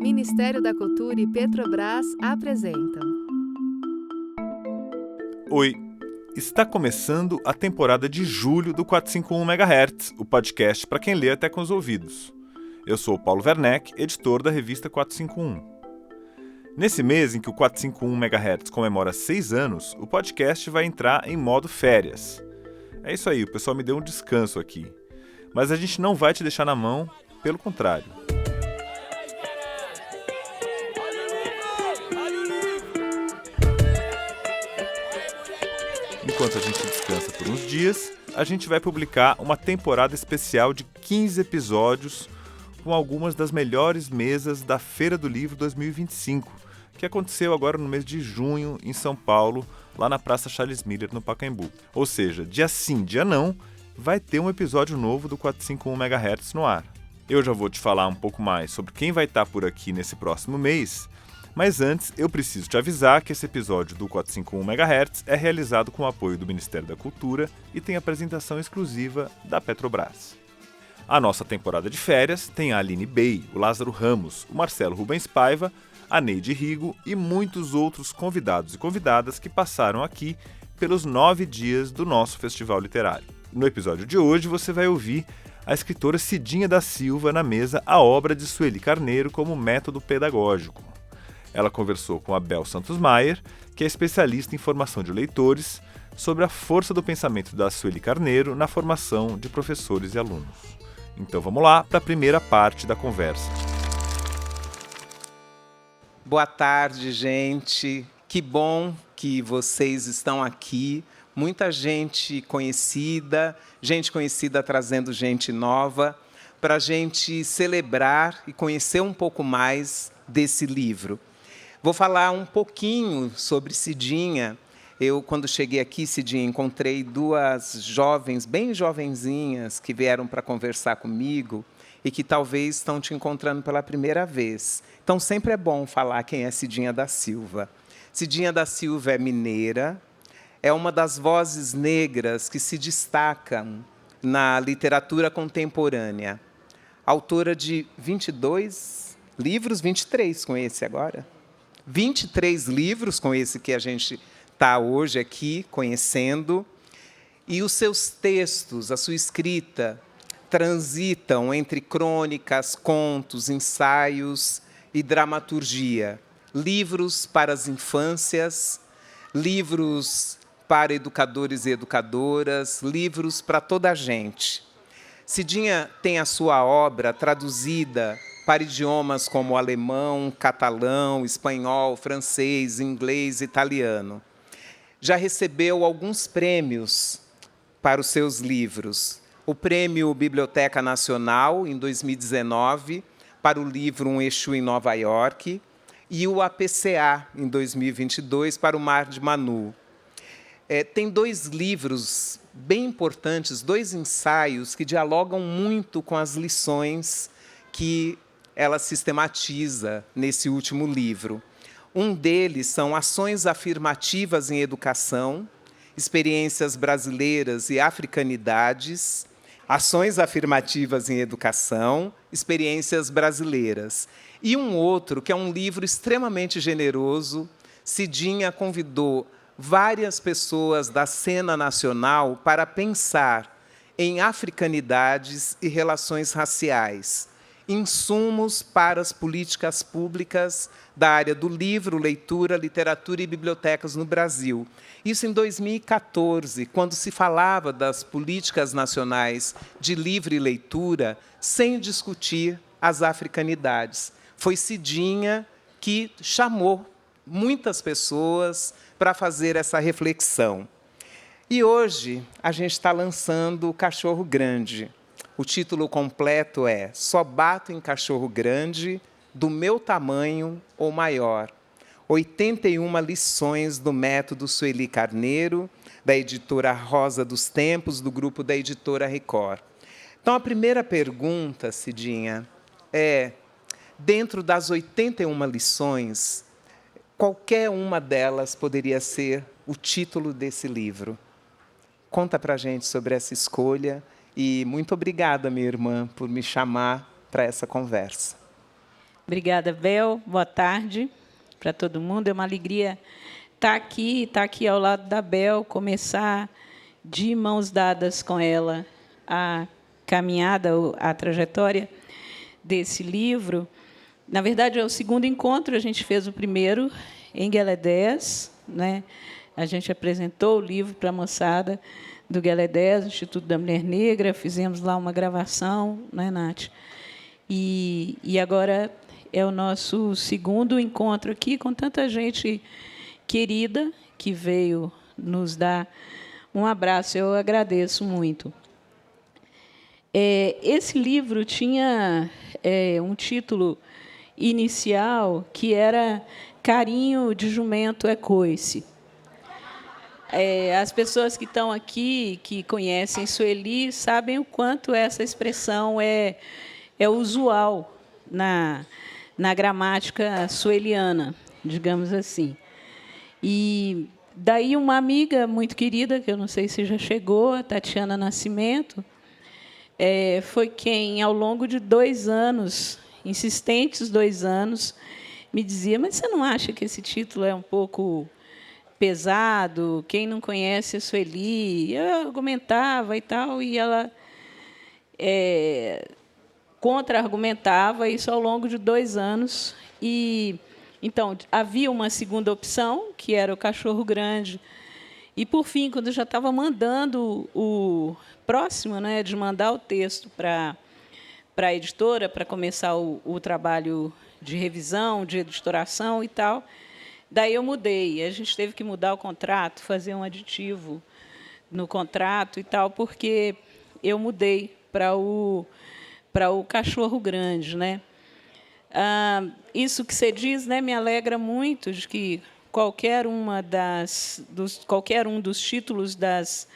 Ministério da Cultura e Petrobras apresentam. Oi, está começando a temporada de julho do 451 MHz, o podcast para quem lê até com os ouvidos. Eu sou o Paulo Werneck, editor da revista 451. Nesse mês em que o 451 MHz comemora 6 anos, o podcast vai entrar em modo férias. É isso aí, o pessoal me deu um descanso aqui. Mas a gente não vai te deixar na mão, pelo contrário. Enquanto a gente descansa por uns dias, a gente vai publicar uma temporada especial de 15 episódios com algumas das melhores mesas da Feira do Livro 2025, que aconteceu agora no mês de junho em São Paulo, lá na Praça Charles Miller, no Pacaembu. Ou seja, dia sim, dia não, vai ter um episódio novo do 451 MHz no ar. Eu já vou te falar um pouco mais sobre quem vai estar por aqui nesse próximo mês, mas antes eu preciso te avisar que esse episódio do 451 MHz é realizado com o apoio do Ministério da Cultura e tem apresentação exclusiva da Petrobras. A nossa temporada de férias tem a Aline Bey, o Lázaro Ramos, o Marcelo Rubens Paiva, a Neide Rigo e muitos outros convidados e convidadas que passaram aqui pelos 9 dias do nosso festival literário. No episódio de hoje você vai ouvir a escritora Cidinha da Silva na mesa A Obra de Sueli Carneiro como método pedagógico. Ela conversou com a Bel Santos Maier, que é especialista em formação de leitores, sobre a força do pensamento da Sueli Carneiro na formação de professores e alunos. Então vamos lá para a primeira parte da conversa. Boa tarde, gente. Que bom que vocês estão aqui. Muita gente conhecida trazendo gente nova, para a gente celebrar e conhecer um pouco mais desse livro. Vou falar um pouquinho sobre Cidinha. Eu, quando cheguei aqui, Cidinha, encontrei duas jovens, bem jovenzinhas, que vieram para conversar comigo e que talvez estão te encontrando pela primeira vez. Então, sempre é bom falar quem é Cidinha da Silva. Cidinha da Silva é mineira, é uma das vozes negras que se destacam na literatura contemporânea. Autora de 22 livros, 23 com esse agora. 23 livros com esse que a gente está hoje aqui conhecendo. E os seus textos, a sua escrita, transitam entre crônicas, contos, ensaios e dramaturgia. Livros para as infâncias, livros para educadores e educadoras, livros para toda a gente. Cidinha tem a sua obra traduzida para idiomas como alemão, catalão, espanhol, francês, inglês, italiano. Já recebeu alguns prêmios para os seus livros. O Prêmio Biblioteca Nacional, em 2019, para o livro Um Exu em Nova York, e o APCA, em 2022, para o Mar de Manu. Tem 2 livros bem importantes, 2 ensaios que dialogam muito com as lições que ela sistematiza nesse último livro. Um deles são Ações Afirmativas em Educação, Experiências Brasileiras e Africanidades. Ações Afirmativas em Educação, Experiências Brasileiras. E um outro, que é um livro extremamente generoso. Cidinha convidou várias pessoas da cena nacional para pensar em africanidades e relações raciais. Insumos para as políticas públicas da área do livro, leitura, literatura e bibliotecas no Brasil. Isso em 2014, quando se falava das políticas nacionais de livro e leitura, sem discutir as africanidades. Foi Cidinha que chamou muitas pessoas para fazer essa reflexão. E hoje a gente está lançando o Cachorro Grande. O título completo é Só Bato em Cachorro Grande, do Meu Tamanho ou Maior. 81 lições do método Sueli Carneiro, da editora Rosa dos Tempos, do grupo da editora Record. Então, a primeira pergunta, Cidinha, é, dentro das 81 lições, qualquer uma delas poderia ser o título desse livro. Conta para a gente sobre essa escolha E muito obrigada, minha irmã, por me chamar para essa conversa. Obrigada, Bel. Boa tarde para todo mundo. É uma alegria estar aqui ao lado da Bel, começar de mãos dadas com ela a caminhada, a trajetória desse livro. Na verdade, é o segundo encontro, a gente fez o primeiro em Gueledés, né? A gente apresentou o livro para a moçada do Gueledés, Instituto da Mulher Negra, fizemos lá uma gravação, né, Nath? E agora é o nosso segundo encontro aqui com tanta gente querida que veio nos dar um abraço. Eu agradeço muito. Esse livro tinha um título inicial que era Carinho de Jumento é Coice. As pessoas que estão aqui, que conhecem Sueli, sabem o quanto essa expressão é usual na gramática sueliana, digamos assim. E daí uma amiga muito querida, que eu não sei se já chegou, a Tatiana Nascimento, foi quem, ao longo de 2 anos, insistentes 2 anos, me dizia, mas você não acha que esse título é um pouco pesado? Quem não conhece a Sueli? Eu argumentava e tal, e ela contra-argumentava isso ao longo de 2 anos. E então havia uma segunda opção, que era o Cachorro Grande. E, por fim, quando eu já estava mandando o próximo, né, de mandar o texto para a editora, para começar o trabalho de revisão, de editoração e tal, daí eu mudei. A gente teve que mudar o contrato, fazer um aditivo no contrato e tal, porque eu mudei para o Cachorro Grande, né? Isso que você diz, né, me alegra muito, de que qualquer um dos títulos das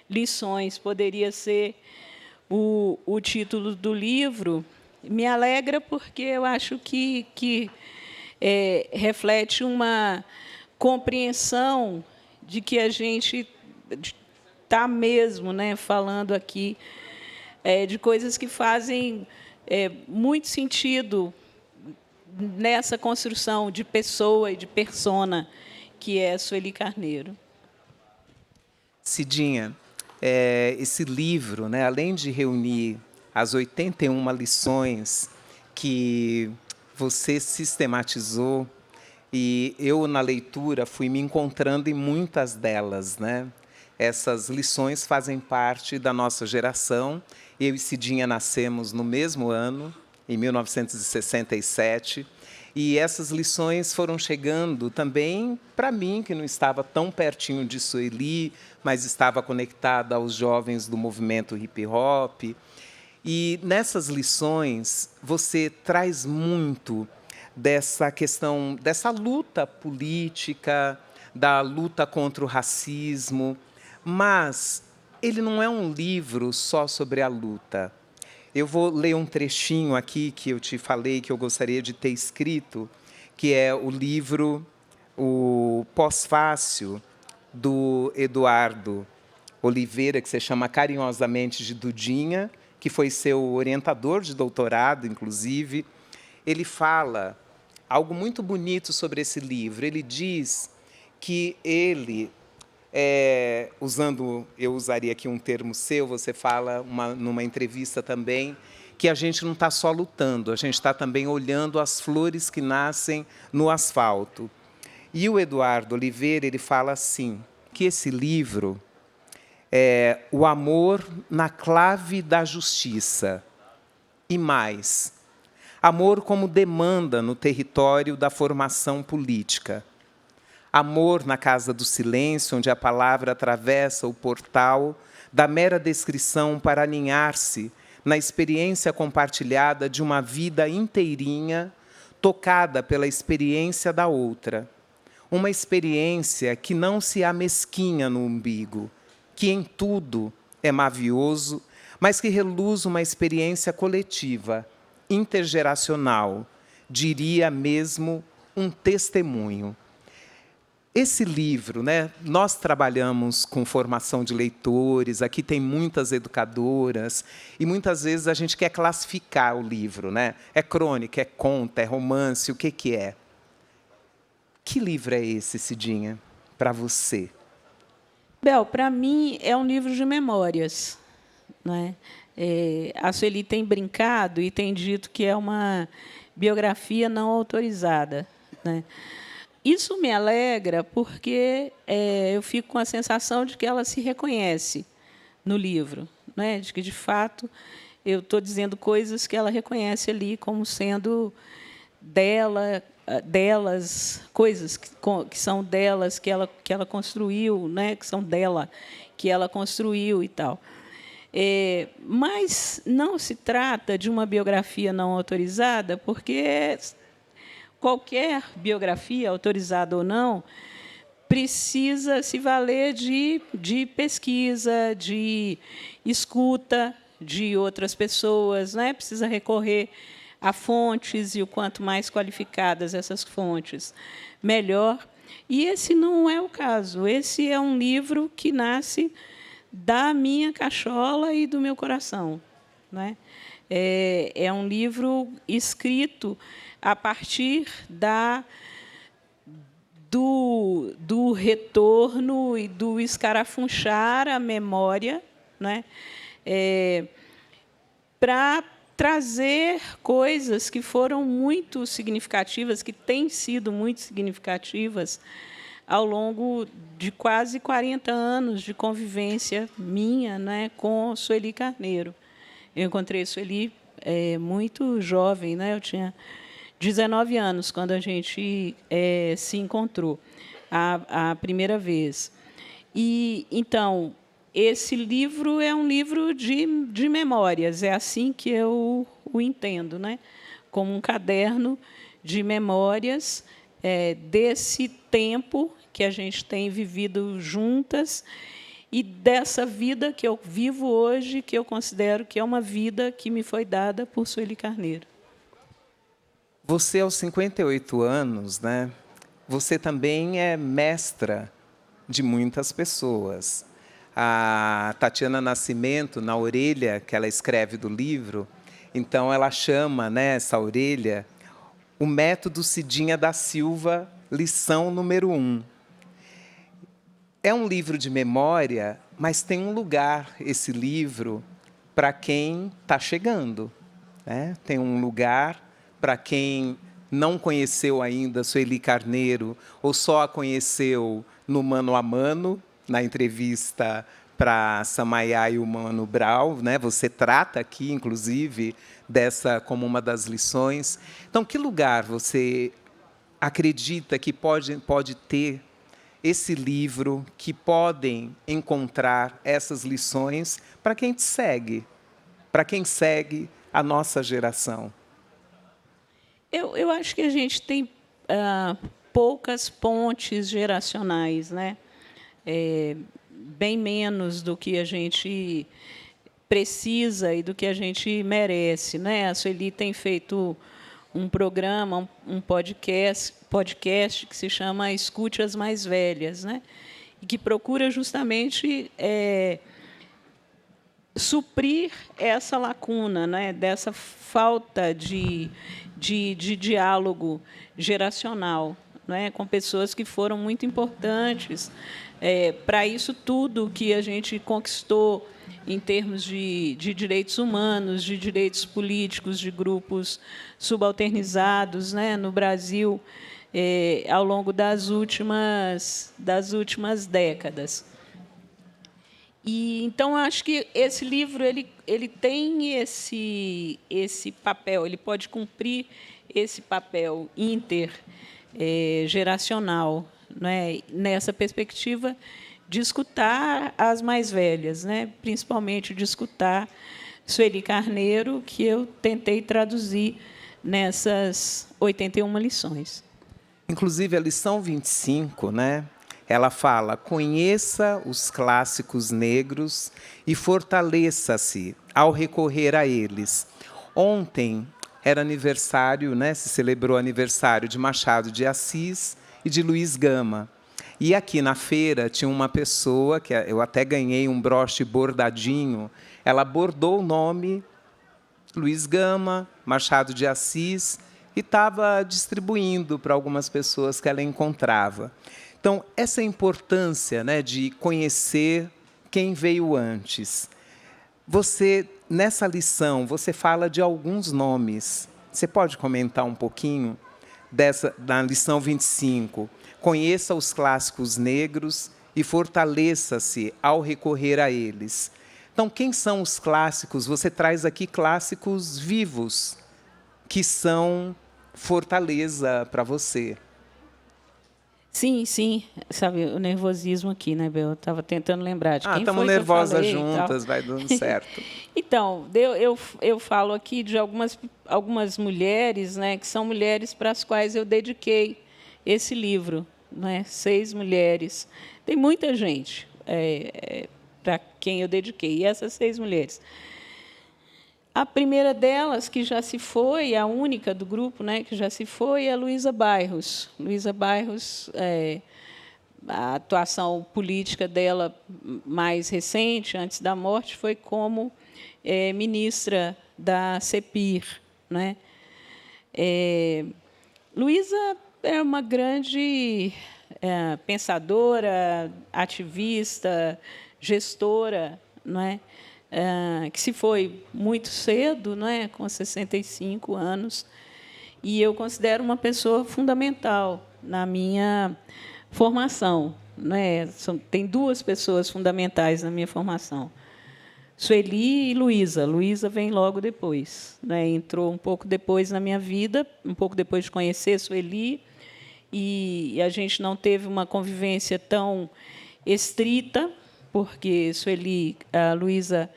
lições poderia ser o título do livro. Me alegra porque eu acho que reflete uma compreensão de que a gente está mesmo, né, falando aqui de coisas que fazem muito sentido nessa construção de pessoa e de persona que é Sueli Carneiro. Cidinha, esse livro, né, além de reunir as 81 lições que você sistematizou, e eu, na leitura, fui me encontrando em muitas delas, né? Essas lições fazem parte da nossa geração. Eu e Cidinha nascemos no mesmo ano, em 1967, e essas lições foram chegando também para mim, que não estava tão pertinho de Sueli, mas estava conectada aos jovens do movimento hip-hop. E nessas lições você traz muito dessa questão, dessa luta política, da luta contra o racismo, mas ele não é um livro só sobre a luta. Eu vou ler um trechinho aqui que eu te falei que eu gostaria de ter escrito, que é o livro, o pós-fácil, do Eduardo Oliveira, que se chama carinhosamente de Dudinha, que foi seu orientador de doutorado, inclusive. Ele fala algo muito bonito sobre esse livro. Ele diz que ele, eu usaria aqui um termo seu, você fala numa entrevista também, que a gente não está só lutando, a gente está também olhando as flores que nascem no asfalto. E o Eduardo Oliveira, ele fala assim, que esse livro é o amor na clave da justiça. E mais, amor como demanda no território da formação política. Amor na casa do silêncio, onde a palavra atravessa o portal da mera descrição para aninhar-se na experiência compartilhada de uma vida inteirinha, tocada pela experiência da outra. Uma experiência que não se amesquinha no umbigo, que em tudo é mavioso, mas que reluz uma experiência coletiva, intergeracional, diria mesmo um testemunho. esse livro, né, nós trabalhamos com formação de leitores, aqui tem muitas educadoras, e muitas vezes a gente quer classificar o livro, né? É crônica, é conto, é romance, o que é? Que livro é esse, Cidinha, para você? Bel, para mim, é um livro de memórias, né? A Sueli tem brincado e tem dito que é uma biografia não autorizada, né? Isso me alegra porque eu fico com a sensação de que ela se reconhece no livro, né? De que, de fato, eu estou dizendo coisas que ela reconhece ali como sendo delas, coisas que são delas, que ela construiu, né? Que são dela, que ela construiu e tal. Mas não se trata de uma biografia não autorizada, porque qualquer biografia, autorizada ou não, precisa se valer de pesquisa, de escuta de outras pessoas, né? Precisa recorrer a fontes, e o quanto mais qualificadas essas fontes, melhor. E esse não é o caso. Esse é um livro que nasce da minha cachola e do meu coração, né? É um livro escrito a partir do retorno e do escarafunchar a memória, né? Para trazer coisas que foram muito significativas, que têm sido muito significativas ao longo de quase 40 anos de convivência minha, né, com Sueli Carneiro. Eu encontrei Sueli muito jovem, né? Eu tinha 19 anos quando a gente se encontrou a primeira vez. E, então, esse livro é um livro de memórias, é assim que eu o entendo, né? Como um caderno de memórias desse tempo que a gente tem vivido juntas e dessa vida que eu vivo hoje, que eu considero que é uma vida que me foi dada por Sueli Carneiro. Você, aos 58 anos, né, você também é mestra de muitas pessoas. A Tatiana Nascimento, na orelha que ela escreve do livro, então ela chama, né, essa orelha, o método Cidinha da Silva, lição número 1. É um livro de memória, mas tem um lugar, esse livro, para quem está chegando, né? Tem um lugar para quem não conheceu ainda Sueli Carneiro, ou só a conheceu no Mano a Mano, na entrevista para Samaiá e o Mano Brown, né? Você trata aqui, inclusive, dessa como uma das lições. Então, que lugar você acredita que pode ter esse livro, que podem encontrar essas lições para quem te segue, para quem segue a nossa geração? Eu acho que a gente tem poucas pontes geracionais, né? Bem menos do que a gente precisa e do que a gente merece, né? A Sueli tem feito um programa, um podcast que se chama Escute as Mais Velhas, né? E que procura justamente suprir essa lacuna, né? Dessa falta de diálogo geracional, né? Com pessoas que foram muito importantes para isso tudo que a gente conquistou em termos de direitos humanos, de direitos políticos, de grupos subalternizados, né, no Brasil, ao longo das últimas décadas. E, então, acho que esse livro ele tem esse papel, ele pode cumprir esse papel intergeracional, né, nessa perspectiva de escutar as mais velhas, né, principalmente de escutar Sueli Carneiro, que eu tentei traduzir nessas 81 lições. Inclusive, a lição 25, né? Ela fala: conheça os clássicos negros e fortaleça-se ao recorrer a eles. Ontem era aniversário, né? Se celebrou aniversário de Machado de Assis e de Luiz Gama. E aqui na feira tinha uma pessoa, que eu até ganhei um broche bordadinho, ela bordou o nome Luiz Gama, Machado de Assis, e estava distribuindo para algumas pessoas que ela encontrava. Então, essa importância, né, de conhecer quem veio antes. Você, nessa lição, você fala de alguns nomes. Você pode comentar um pouquinho da lição 25? Conheça os clássicos negros e fortaleça-se ao recorrer a eles. Então, quem são os clássicos? Você traz aqui clássicos vivos, que são fortaleza para você. Sim, sim. Sabe, o nervosismo aqui, né, Bel? Eu estava tentando lembrar de quem estamos foi nervosas que eu falei juntas, vai dando certo. Então, eu falo aqui de algumas mulheres, né, que são mulheres para as quais eu dediquei esse livro, né, 6 mulheres. Tem muita gente para quem eu dediquei, e essas 6 mulheres. A primeira delas, que já se foi, a única do grupo, né, que já se foi, é a Luísa Bairros. Luísa Bairros, a atuação política dela mais recente, antes da morte, foi como ministra da CEPIR, né? Luísa é uma grande pensadora, ativista, gestora, não é? Que se foi muito cedo, né, com 65 anos, e eu considero uma pessoa fundamental na minha formação, né? Tem 2 pessoas fundamentais na minha formação, Sueli e Luísa. Luísa vem logo depois, né? Entrou um pouco depois na minha vida, um pouco depois de conhecer Sueli, e a gente não teve uma convivência tão estrita, porque a Luísa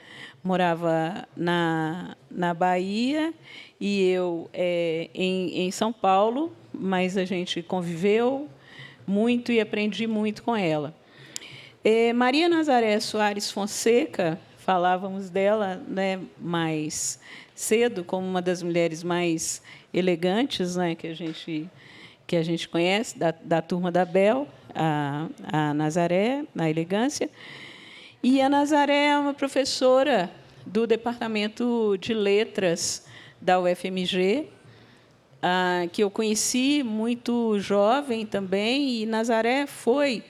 morava na Bahia e eu em São Paulo, mas a gente conviveu muito e aprendi muito com ela. Maria Nazaré Soares Fonseca, falávamos dela, né, mais cedo, como uma das mulheres mais elegantes, né, que a gente conhece, da turma da Bel, a Nazaré, na elegância. E a Nazaré é uma professora do Departamento de Letras da UFMG, que eu conheci muito jovem também, e Nazaré foi,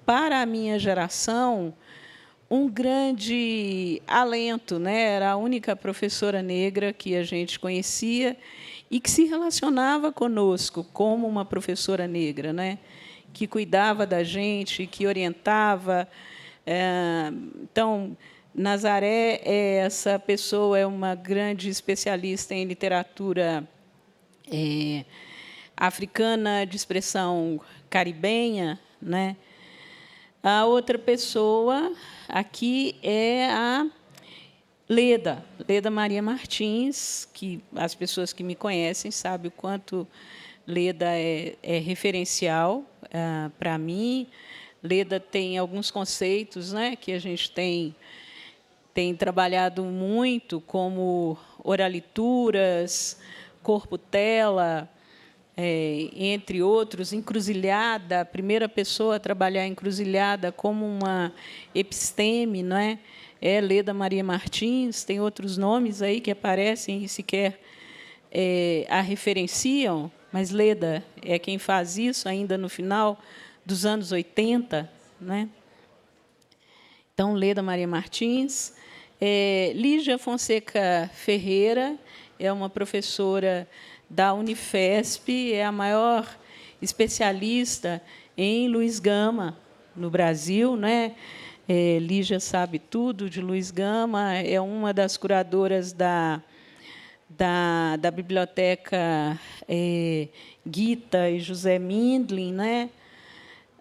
para a minha geração, um grande alento, né? Era a única professora negra que a gente conhecia e que se relacionava conosco como uma professora negra, né? Que cuidava da gente, que orientava. Então, Nazaré essa pessoa, é uma grande especialista em literatura africana de expressão caribenha, né? A outra pessoa aqui é a Leda Maria Martins, que as pessoas que me conhecem sabem o quanto Leda é referencial para mim. Leda tem alguns conceitos, né, que a gente tem trabalhado muito, como oralituras, corpo-tela, entre outros, encruzilhada, a primeira pessoa a trabalhar encruzilhada como uma episteme, não é? Leda Maria Martins, tem outros nomes aí que aparecem e sequer a referenciam, mas Leda é quem faz isso ainda no final dos anos 80, né? Então, Leda Maria Martins. Lígia Fonseca Ferreira é uma professora da Unifesp, é a maior especialista em Luiz Gama no Brasil, né? Lígia sabe tudo de Luiz Gama, é uma das curadoras da biblioteca Gita e José Mindlin, né?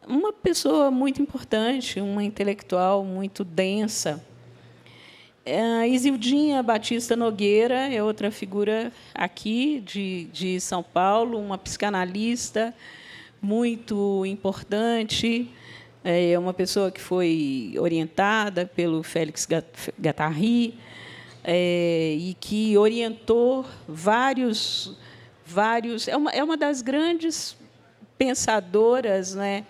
Uma pessoa muito importante, uma intelectual muito densa. Isildinha Batista Nogueira é outra figura aqui de São Paulo, uma psicanalista muito importante, é uma pessoa que foi orientada pelo Félix Guattari e que orientou vários é uma das grandes pensadoras, né,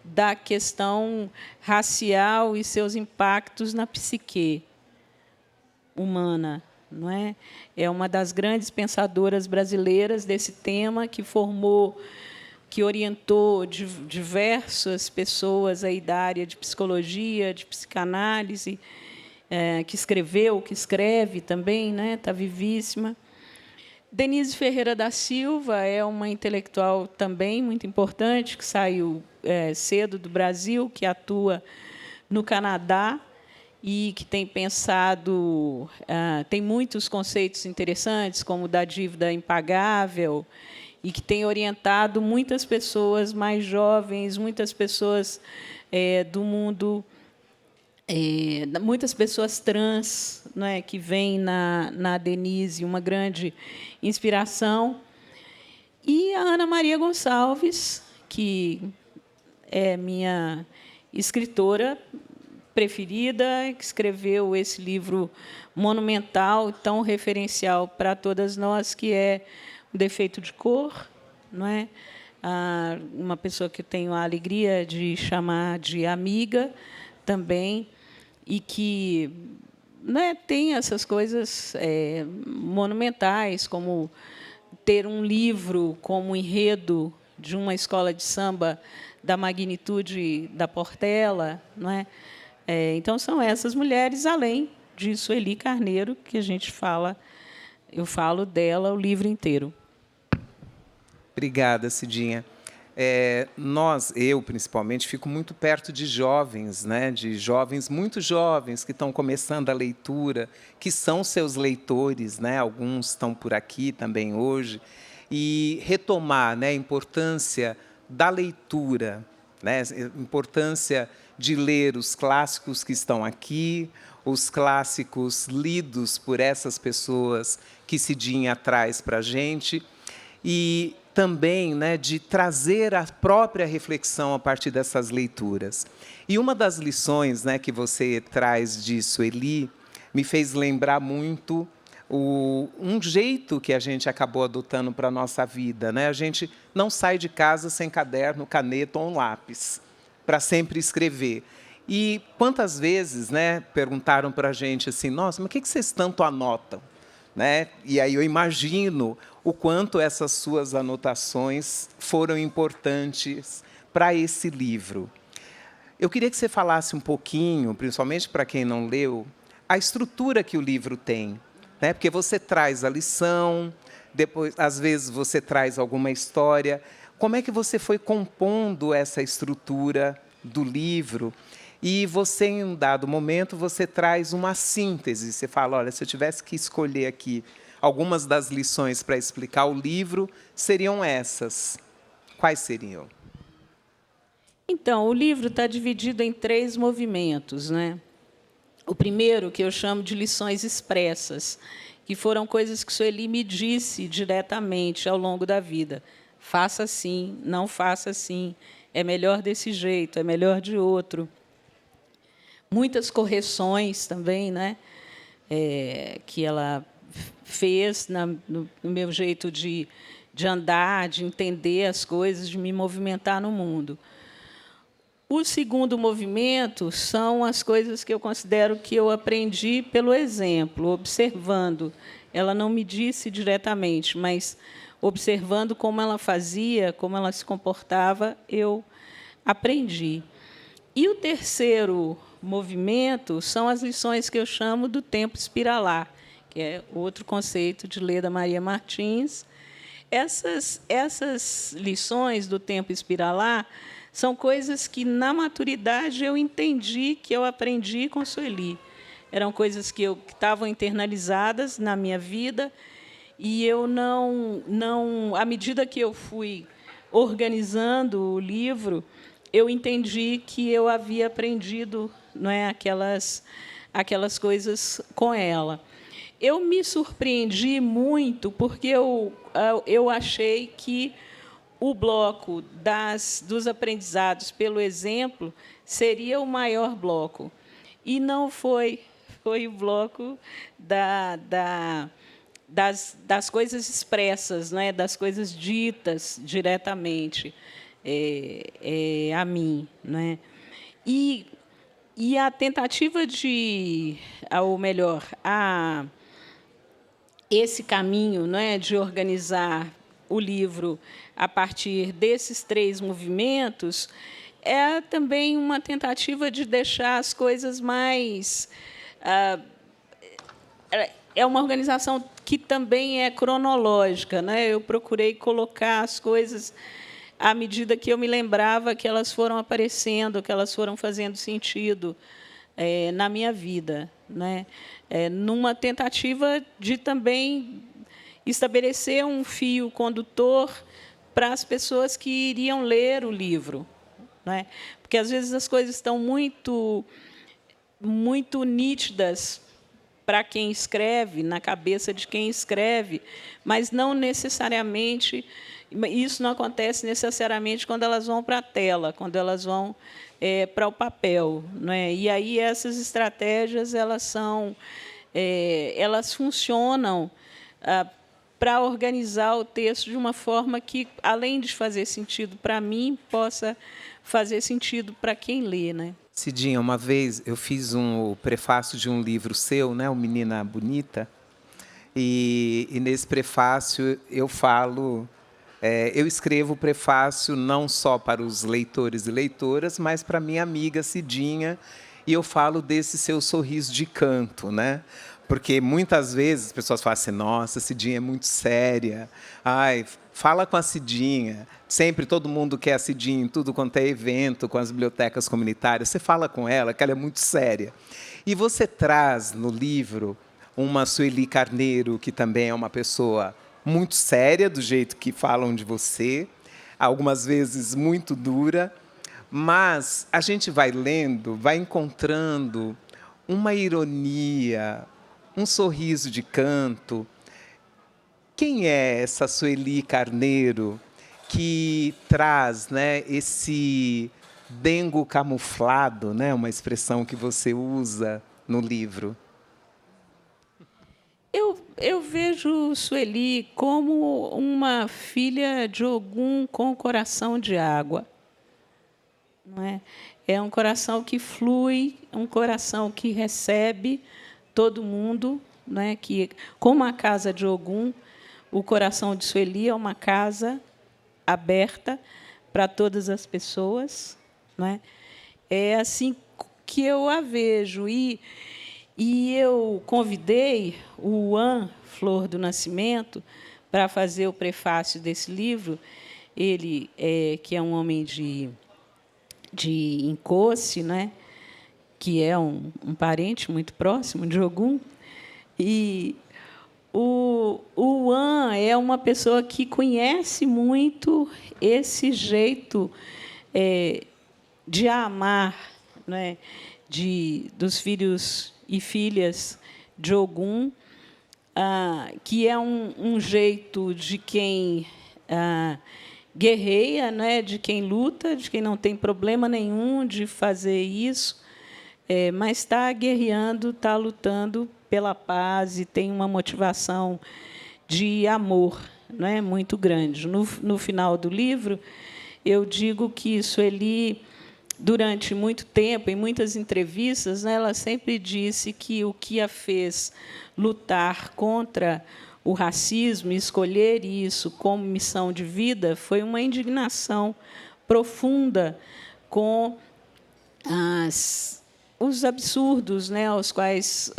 da questão racial e seus impactos na psique humana, não é? É uma das grandes pensadoras brasileiras desse tema, que formou, que orientou diversas pessoas aí da área de psicologia, de psicanálise, que escreveu, que escreve também, né? Está vivíssima. Denise Ferreira da Silva é uma intelectual também muito importante, que saiu cedo do Brasil, que atua no Canadá e que tem pensado, tem muitos conceitos interessantes, como o da dívida impagável, e que tem orientado muitas pessoas mais jovens, muitas pessoas do mundo, muitas pessoas trans, não é, que vêm na Denise, uma grande inspiração. E a Ana Maria Gonçalves, que é minha escritora preferida, que escreveu esse livro monumental, tão referencial para todas nós, que é O Defeito de Cor, não é? Uma pessoa que eu tenho a alegria de chamar de amiga também, e que, né, tem essas coisas monumentais, como ter um livro como enredo de uma escola de samba da magnitude da Portela, não é? Então, são essas mulheres, além de Sueli Carneiro, que a gente fala, eu falo dela o livro inteiro. Obrigada, Cidinha. Eu principalmente, fico muito perto de jovens, né? De jovens, muito jovens, que estão começando a leitura, que são seus leitores, né? Alguns estão por aqui também hoje, e retomar, né, a importância da leitura, né? A importância de ler os clássicos que estão aqui, os clássicos lidos por essas pessoas que Cidinha traz para a gente, e também, né, de trazer a própria reflexão a partir dessas leituras. E uma das lições, né, que você traz de Sueli me fez lembrar muito um jeito que a gente acabou adotando para a nossa vida, né? A gente não sai de casa sem caderno, caneta ou um lápis, para sempre escrever. E quantas vezes, né, perguntaram para a gente assim, nossa, mas o que vocês tanto anotam? Né? E aí eu imagino o quanto essas suas anotações foram importantes para esse livro. Eu queria que você falasse um pouquinho, principalmente para quem não leu, a estrutura que o livro tem, né? Porque você traz a lição, depois, às vezes, você traz alguma história. Como é que você foi compondo essa estrutura do livro? E você, em um dado momento, você traz uma síntese. Você fala, olha, se eu tivesse que escolher aqui algumas das lições para explicar o livro, seriam essas. Quais seriam? Então, o livro está dividido em 3 movimentos, né? O primeiro, que eu chamo de lições expressas, que foram coisas que Sueli me disse diretamente ao longo da vida. Faça assim, não faça assim, é melhor desse jeito, é melhor de outro. Muitas correções também, né, que ela fez no meu jeito de andar, de entender as coisas, de me movimentar no mundo. O segundo movimento são as coisas que eu considero que eu aprendi pelo exemplo, observando. Ela não me disse diretamente, mas observando como ela fazia, como ela se comportava, eu aprendi. E o terceiro movimento são as lições que eu chamo do tempo espiralar, que é outro conceito de Leda Maria Martins. Essas lições do tempo espiralar são coisas que, na maturidade, eu entendi, que eu aprendi com Sueli. Eram coisas que estavam internalizadas na minha vida, e eu não, à medida que eu fui organizando o livro, eu entendi que eu havia aprendido, não é, aquelas coisas com ela. Eu me surpreendi muito, porque eu achei que o bloco dos aprendizados pelo exemplo seria o maior bloco. E não foi. Foi o bloco das coisas expressas, né, das coisas ditas diretamente. a mim, né? E a tentativa ou melhor, esse caminho, né, de organizar o livro a partir desses 3 movimentos é também uma tentativa de deixar as coisas mais... É uma organização que também é cronológica, né? Eu procurei colocar as coisas à medida que eu me lembrava que elas foram aparecendo, que elas foram fazendo sentido na minha vida, né? Numa tentativa de também estabelecer um fio condutor para as pessoas que iriam ler o livro, né? Porque, às vezes, as coisas estão muito nítidas para quem escreve, na cabeça de quem escreve, mas não necessariamente... Isso não acontece necessariamente quando elas vão para a tela, quando elas vão para o papel, né? E aí essas estratégias elas funcionam para organizar o texto de uma forma que, além de fazer sentido para mim, possa fazer sentido para quem lê, né? Cidinha, uma vez eu fiz o prefácio de um livro seu, né, o Menina Bonita, e nesse prefácio eu falo... eu escrevo o prefácio não só para os leitores e leitoras, mas para minha amiga Cidinha, e eu falo desse seu sorriso de canto, né? Porque muitas vezes as pessoas falam assim, nossa, Cidinha é muito séria, ai, fala com a Cidinha, sempre todo mundo quer a Cidinha em tudo quanto é evento, com as bibliotecas comunitárias, você fala com ela, que ela é muito séria. E você traz no livro uma Sueli Carneiro, que também é uma pessoa muito séria, do jeito que falam de você, algumas vezes muito dura, mas a gente vai lendo, vai encontrando uma ironia, um sorriso de canto. Quem é essa Sueli Carneiro que traz, né, esse dengo camuflado, né, uma expressão que você usa no livro? Eu vejo Sueli como uma filha de Ogum com coração de água. Não é? É um coração que flui, um coração que recebe todo mundo, não é? Que, como a casa de Ogum, o coração de Sueli é uma casa aberta para todas as pessoas. Não é? É assim que eu a vejo. E eu convidei o Juan Flor do Nascimento para fazer o prefácio desse livro. Ele, que é um homem de Incoce, né? Que é um parente muito próximo de Ogum. E o Juan é uma pessoa que conhece muito esse jeito de amar, né? Dos filhos e filhas de Ogum, que é um jeito de quem guerreia, né, de quem luta, de quem não tem problema nenhum de fazer isso, mas está guerreando, está lutando pela paz e tem uma motivação de amor, né, muito grande. No final do livro, eu digo que Sueli, durante muito tempo, em muitas entrevistas, né, ela sempre disse que o que a fez lutar contra o racismo e escolher isso como missão de vida foi uma indignação profunda com os absurdos, né, aos quais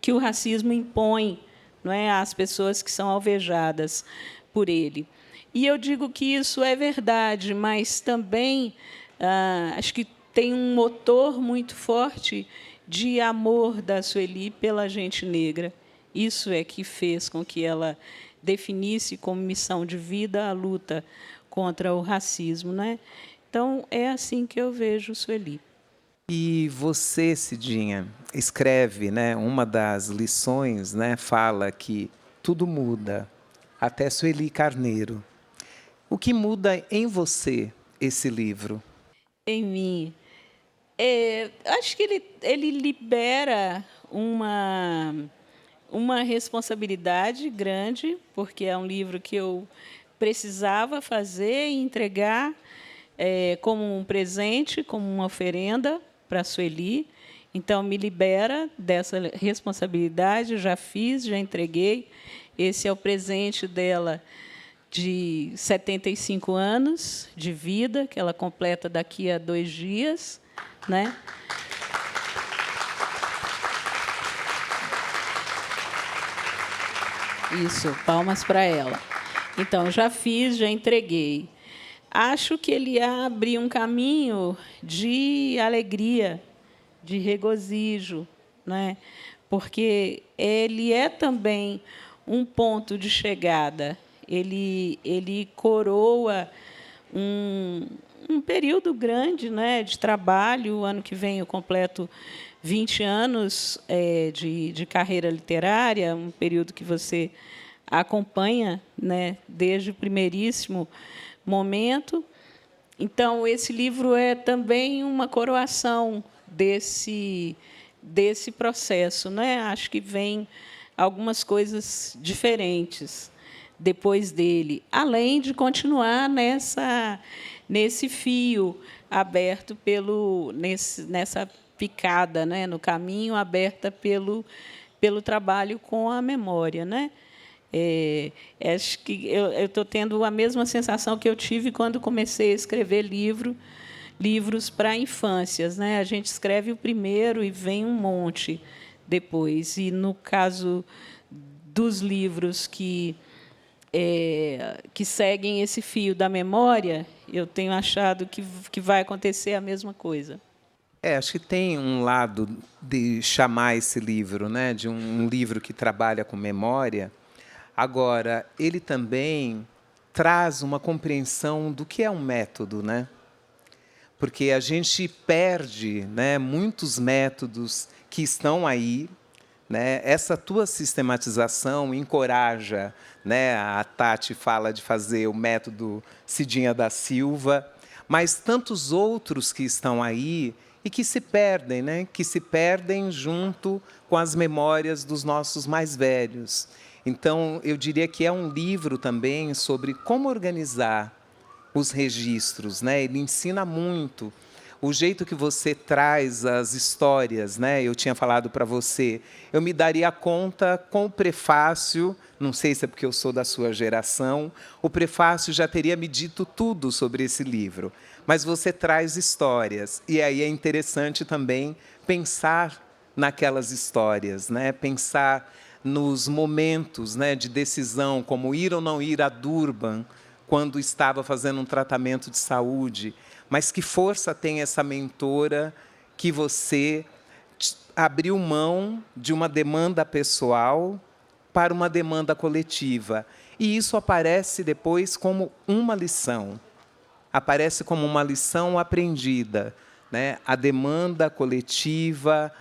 que o racismo impõe, não é, às pessoas que são alvejadas por ele. E eu digo que isso é verdade, mas também acho que tem um motor muito forte de amor da Sueli pela gente negra. Isso é que fez com que ela definisse como missão de vida a luta contra o racismo, né? Então, é assim que eu vejo Sueli. E você, Cidinha, escreve, né, uma das lições, né, fala que tudo muda, até Sueli Carneiro. O que muda em você esse livro? Em mim? Acho que ele libera uma responsabilidade grande, porque é um livro que eu precisava fazer e entregar como um presente, como uma oferenda para a Sueli. Então, me libera dessa responsabilidade, já fiz, já entreguei. Esse é o presente dela de 75 anos de vida, que ela completa daqui a 2 dias, né? Isso, palmas para ela. Então, já fiz, já entreguei. Acho que ele abre um caminho de alegria, de regozijo, né? Porque ele é também um ponto de chegada. Ele coroa um período grande, né, de trabalho. O ano que vem eu completo 20 anos de carreira literária, um período que você acompanha, né, desde o primeiríssimo momento. Então, esse livro é também uma coroação desse processo, né? Acho que vem algumas coisas diferentes depois dele, além de continuar nesse fio aberto nessa picada, né, no caminho aberta pelo trabalho com a memória, né? Acho que eu estou tendo a mesma sensação que eu tive quando comecei a escrever livros para infâncias, né? A gente escreve o primeiro e vem um monte depois. E, no caso dos livros que seguem esse fio da memória, eu tenho achado que vai acontecer a mesma coisa. Acho que tem um lado de chamar esse livro, né, de um livro que trabalha com memória. Agora, ele também traz uma compreensão do que é um método, né? Porque a gente perde, né, muitos métodos que estão aí, né? Essa tua sistematização encoraja, né? A Tati fala de fazer o método Cidinha da Silva, mas tantos outros que estão aí e que se perdem, né? Que se perdem junto com as memórias dos nossos mais velhos. Então, eu diria que é um livro também sobre como organizar os registros, né? Ele ensina muito. O jeito que você traz as histórias, né? Eu tinha falado para você, eu me daria conta com o prefácio, não sei se é porque eu sou da sua geração, o prefácio já teria me dito tudo sobre esse livro. Mas você traz histórias, e aí é interessante também pensar naquelas histórias, né? Pensar nos momentos, né, de decisão, como ir ou não ir a Durban, quando estava fazendo um tratamento de saúde. Mas que força tem essa mentora que você abriu mão de uma demanda pessoal para uma demanda coletiva. E isso aparece depois como uma lição. Aparece como uma lição aprendida, né? A demanda coletiva,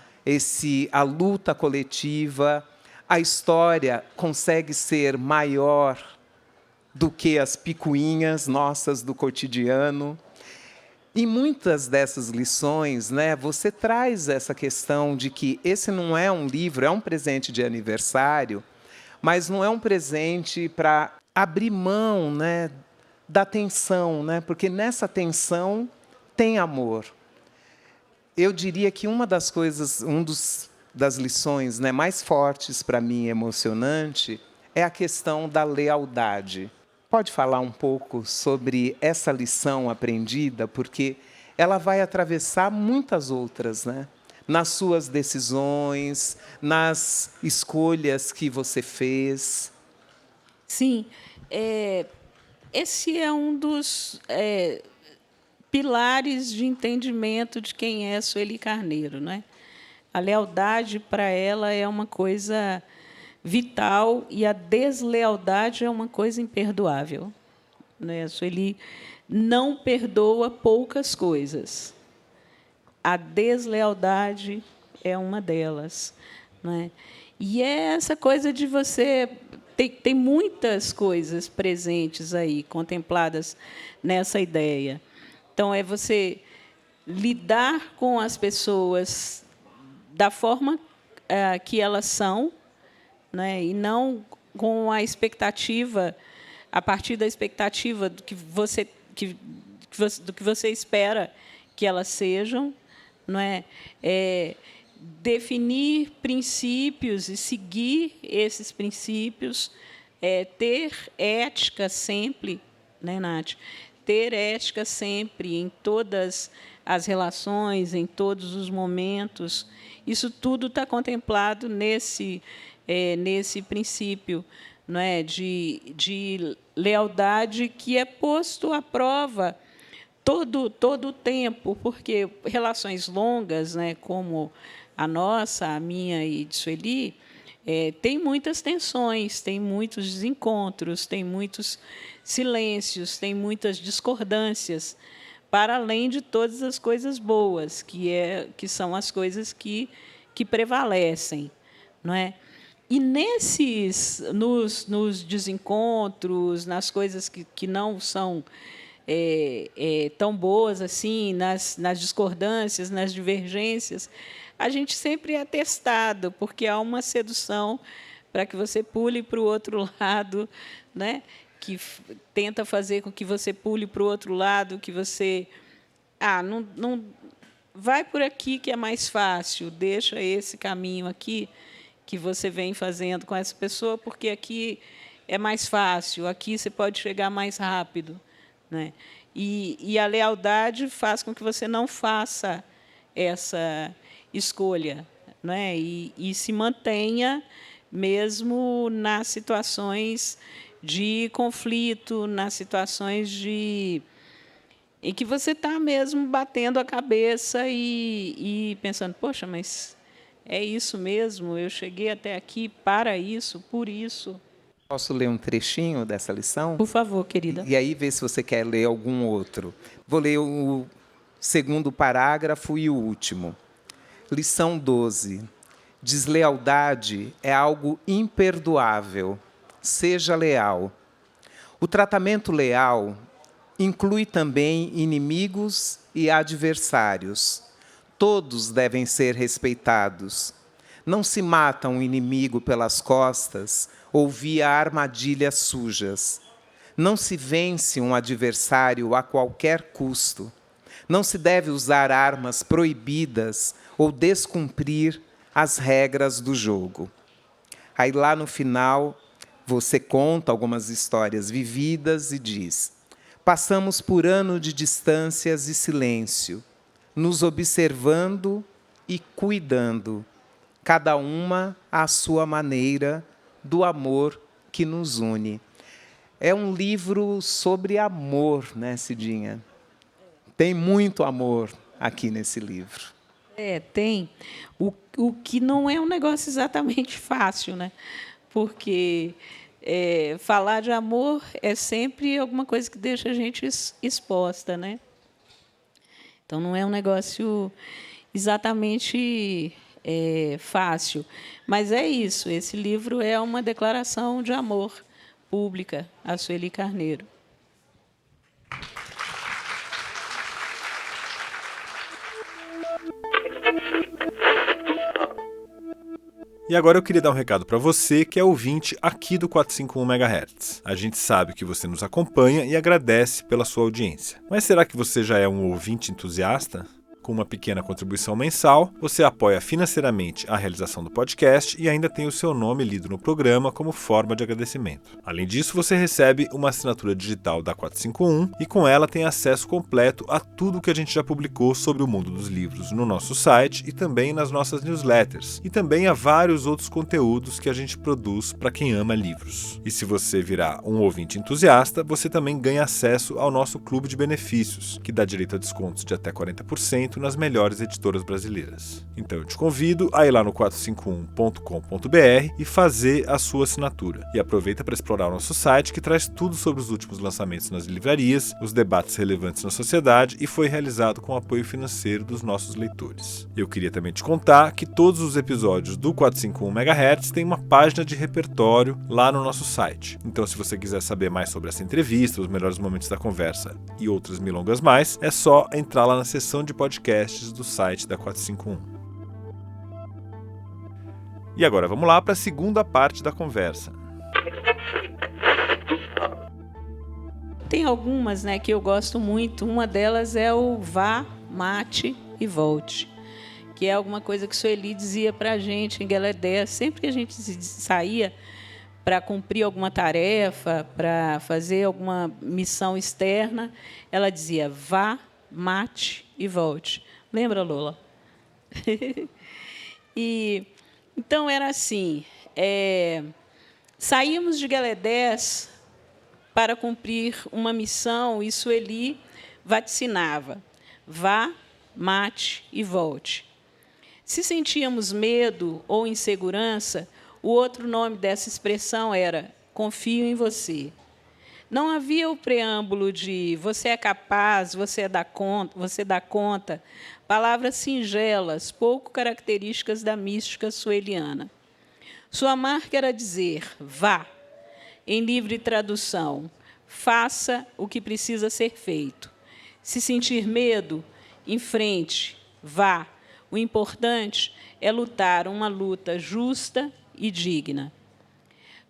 a luta coletiva. A história consegue ser maior do que as picuinhas nossas do cotidiano. E muitas dessas lições, né, você traz essa questão de que esse não é um livro, é um presente de aniversário, mas não é um presente para abrir mão, né, da tensão, né, porque nessa tensão tem amor. Eu diria que uma das coisas, das lições, né, mais fortes para mim, emocionante, é a questão da lealdade. Pode falar um pouco sobre essa lição aprendida, porque ela vai atravessar muitas outras, né? Nas suas decisões, nas escolhas que você fez. Sim, esse é um dos pilares de entendimento de quem é Sueli Carneiro, né? A lealdade, para ela, é uma coisa vital e a deslealdade é uma coisa imperdoável, né? A Sueli não perdoa poucas coisas. A deslealdade é uma delas, né? E é essa coisa de você... Tem muitas coisas presentes aí, contempladas nessa ideia. Então, é você lidar com as pessoas da forma que elas são, né? E não com a expectativa a partir da expectativa do que você espera que elas sejam, não é? Definir princípios e seguir esses princípios, ter ética sempre, né, Nath? Ter ética sempre em todas as relações, em todos os momentos. Isso tudo está contemplado nesse princípio, não é? de lealdade que é posto à prova todo o tempo, porque relações longas, né, como a nossa, a minha e de Sueli, tem muitas tensões, tem muitos desencontros, tem muitos silêncios, tem muitas discordâncias, para além de todas as coisas boas, que são as coisas que prevalecem, não é? E nos desencontros, nas coisas que não são tão boas assim, nas discordâncias, nas divergências, a gente sempre é testado, porque há uma sedução para que você pule para o outro lado, né? Que tenta fazer com que você pule para o outro lado, que você não vai por aqui que é mais fácil, deixa esse caminho aqui que você vem fazendo com essa pessoa, porque aqui é mais fácil, aqui você pode chegar mais rápido, né? E a lealdade faz com que você não faça essa escolha, né? E se mantenha mesmo nas situações de conflito, nas situações em que você está mesmo batendo a cabeça e pensando, poxa, mas é isso mesmo? Eu cheguei até aqui para isso, por isso. Posso ler um trechinho dessa lição? Por favor, querida. E aí ver se você quer ler algum outro. Vou ler o segundo parágrafo e o último. Lição 12. Deslealdade é algo imperdoável. Seja leal. O tratamento leal inclui também inimigos e adversários. Todos devem ser respeitados. Não se mata um inimigo pelas costas ou via armadilhas sujas. Não se vence um adversário a qualquer custo. Não se deve usar armas proibidas ou descumprir as regras do jogo. Aí lá no final, você conta algumas histórias vividas e diz: passamos por ano de distâncias e silêncio, nos observando e cuidando, cada uma à sua maneira, do amor que nos une. É um livro sobre amor, né, Cidinha? Tem muito amor aqui nesse livro. Tem. O que não é um negócio exatamente fácil, né? Porque falar de amor é sempre alguma coisa que deixa a gente exposta, né? Então, não é um negócio exatamente fácil. Mas é isso, esse livro é uma declaração de amor pública a Sueli Carneiro. E agora eu queria dar um recado para você que é ouvinte aqui do 451 MHz. A gente sabe que você nos acompanha e agradece pela sua audiência. Mas será que você já é um ouvinte entusiasta? Com uma pequena contribuição mensal, você apoia financeiramente a realização do podcast e ainda tem o seu nome lido no programa como forma de agradecimento. Além disso, você recebe uma assinatura digital da 451 e com ela tem acesso completo a tudo que a gente já publicou sobre o mundo dos livros no nosso site e também nas nossas newsletters, e também a vários outros conteúdos que a gente produz para quem ama livros. E se você virar um ouvinte entusiasta, você também ganha acesso ao nosso clube de benefícios, que dá direito a descontos de até 40% nas melhores editoras brasileiras. Então eu te convido a ir lá no 451.com.br e fazer a sua assinatura. E aproveita para explorar o nosso site, que traz tudo sobre os últimos lançamentos nas livrarias, os debates relevantes na sociedade e foi realizado com o apoio financeiro dos nossos leitores. Eu queria também te contar que todos os episódios do 451 MHz têm uma página de repertório lá no nosso site. Então se você quiser saber mais sobre essa entrevista, os melhores momentos da conversa e outras milongas mais, é só entrar lá na seção de podcasts do site da 451. E agora vamos lá para a segunda parte da conversa. tem algumas, né, que eu gosto muito. Uma delas é o vá, mate e volte, que é alguma coisa que Sueli dizia para a gente em Gueledé, sempre que a gente saía para cumprir alguma tarefa, para fazer alguma missão externa, ela dizia, vá, mate e volte. Lembra, Lola? E, então, era assim, saímos de Gueledés para cumprir uma missão, e Sueli vaticinava, vá, mate e volte. Se sentíamos medo ou insegurança, o outro nome dessa expressão era confio em você. Não havia o preâmbulo de você é capaz, você dá conta, palavras singelas, pouco características da mística sueliana. Sua marca era dizer vá, em livre tradução, faça o que precisa ser feito. Se sentir medo, enfrente, vá. O importante é lutar uma luta justa e digna.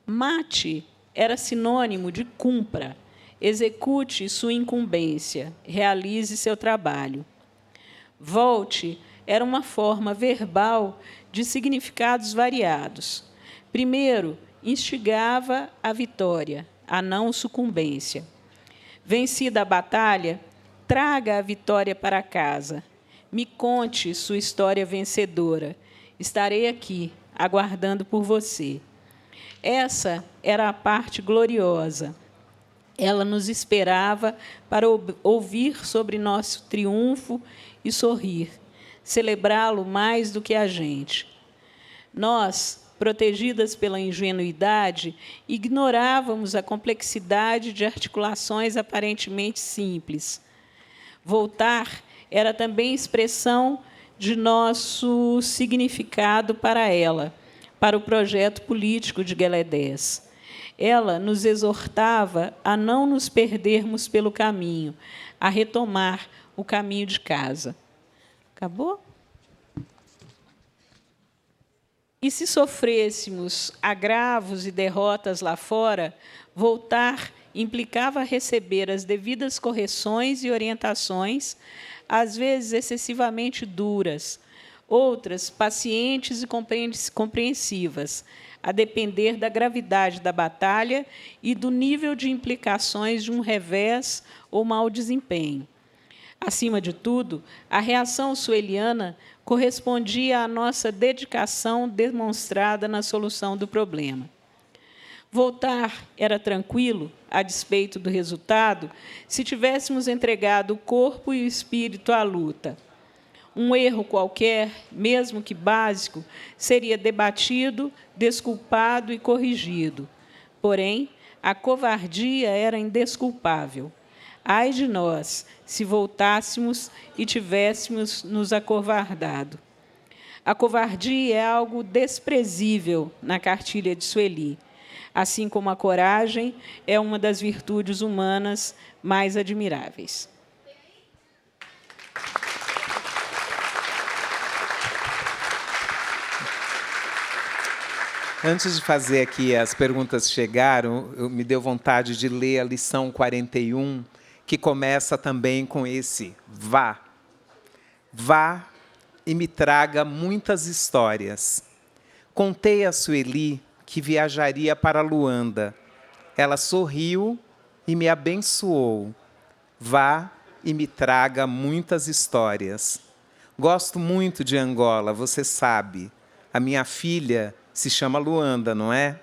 Mate era sinônimo de cumpra, execute sua incumbência, realize seu trabalho. Volte era uma forma verbal de significados variados. Primeiro, instigava a vitória, a não sucumbência. Vencida a batalha, traga a vitória para casa. Me conte sua história vencedora. Estarei aqui, aguardando por você. Essa era a parte gloriosa. Ela nos esperava para ouvir sobre nosso triunfo e sorrir, celebrá-lo mais do que a gente. Nós, protegidas pela ingenuidade, ignorávamos a complexidade de articulações aparentemente simples. Voltar era também expressão de nosso significado para ela, para o projeto político de Gueledés. Ela nos exortava a não nos perdermos pelo caminho, a retomar o caminho de casa. Acabou? E se sofrêssemos agravos e derrotas lá fora, voltar implicava receber as devidas correções e orientações, às vezes excessivamente duras, outras pacientes e compreensivas, a depender da gravidade da batalha e do nível de implicações de um revés ou mau desempenho. Acima de tudo, a reação sueliana correspondia à nossa dedicação demonstrada na solução do problema. Voltar era tranquilo, a despeito do resultado, se tivéssemos entregado o corpo e o espírito à luta. Um erro qualquer, mesmo que básico, seria debatido, desculpado e corrigido. Porém, a covardia era indesculpável. Ai de nós, se voltássemos e tivéssemos nos acovardado. A covardia é algo desprezível na cartilha de Sueli, assim como a coragem é uma das virtudes humanas mais admiráveis. Antes de fazer aqui, as perguntas chegaram, me deu vontade de ler a lição 41, que começa também com esse vá. Vá e me traga muitas histórias. Contei a Sueli que viajaria para Luanda. Ela sorriu e me abençoou. Vá e me traga muitas histórias. Gosto muito de Angola, você sabe. A minha filha se chama Luanda, não é?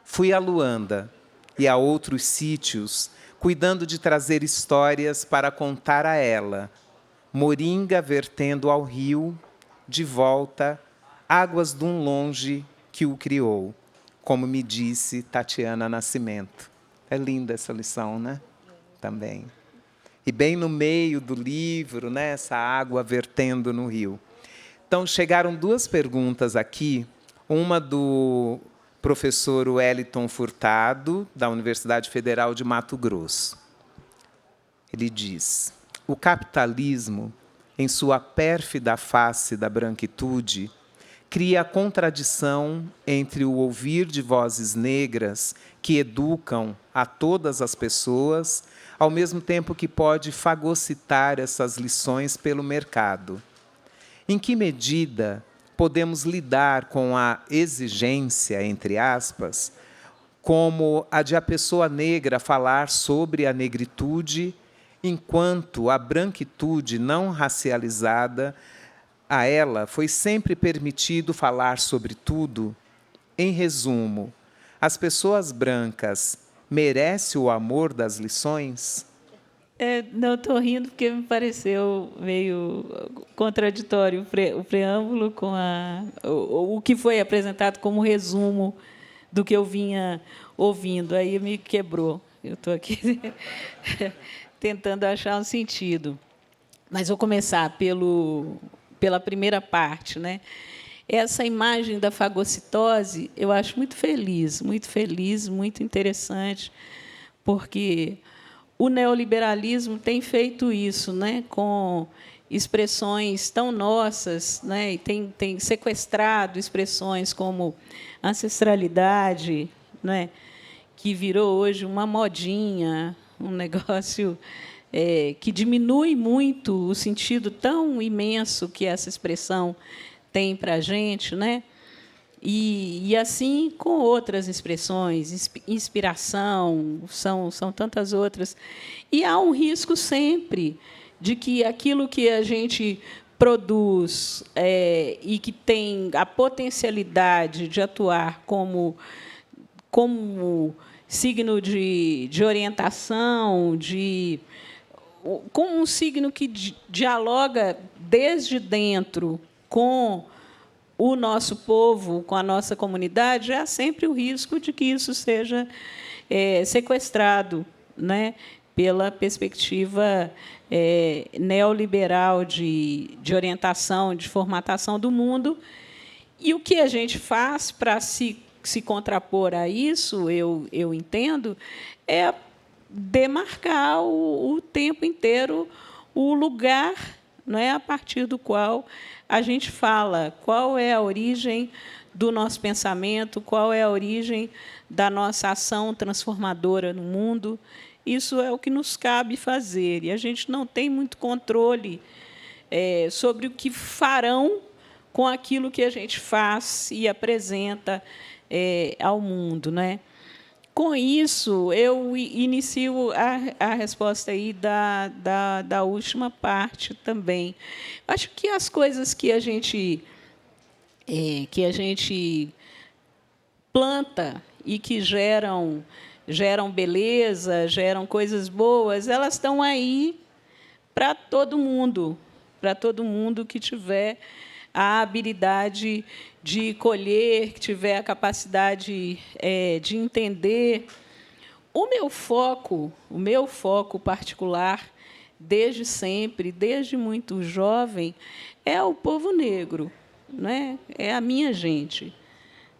Fui a Luanda e a outros sítios, cuidando de trazer histórias para contar a ela. Moringa vertendo ao rio, de volta, águas de um longe que o criou, como me disse Tatiana Nascimento. É linda essa lição, né? Também. E bem no meio do livro, né, essa água vertendo no rio. Então, chegaram duas perguntas aqui, uma do professor Wellington Furtado, da Universidade Federal de Mato Grosso. Ele diz: o capitalismo, em sua pérfida face da branquitude, cria a contradição entre o ouvir de vozes negras que educam a todas as pessoas, ao mesmo tempo que pode fagocitar essas lições pelo mercado. Em que medida podemos lidar com a exigência, entre aspas, como a de a pessoa negra falar sobre a negritude, enquanto a branquitude não racializada, a ela foi sempre permitido falar sobre tudo? Em resumo, as pessoas brancas merecem o amor das lições? Não, estou rindo porque me pareceu meio contraditório o preâmbulo com o que foi apresentado como resumo do que eu vinha ouvindo. Aí me quebrou. Eu estou aqui tentando achar um sentido. Mas vou começar pela primeira parte, né? Essa imagem da fagocitose eu acho muito feliz, muito interessante, porque o neoliberalismo tem feito isso, né, com expressões tão nossas, né, e tem sequestrado expressões como ancestralidade, né, que virou hoje uma modinha, um negócio que diminui muito o sentido tão imenso que essa expressão tem para a gente, né? E assim com outras expressões, inspiração, são tantas outras. E há um risco sempre de que aquilo que a gente produz e que tem a potencialidade de atuar como signo de orientação, como um signo que dialoga desde dentro com o nosso povo, com a nossa comunidade, há sempre o risco de que isso seja sequestrado, né, pela perspectiva neoliberal de orientação, de formatação do mundo. E o que a gente faz para se contrapor a isso, eu entendo, é demarcar o tempo inteiro o lugar, não é, a partir do qual a gente fala, qual é a origem do nosso pensamento, qual é a origem da nossa ação transformadora no mundo. Isso é o que nos cabe fazer. E a gente não tem muito controle sobre o que farão com aquilo que a gente faz e apresenta ao mundo, né? Com isso, eu inicio a resposta aí da última parte também. Acho que as coisas que a gente planta e que geram beleza, geram coisas boas, elas estão aí para todo mundo que tiver a habilidade de colher, que tiver a capacidade de entender. O meu foco particular, desde sempre, desde muito jovem, é o povo negro, né? É a minha gente.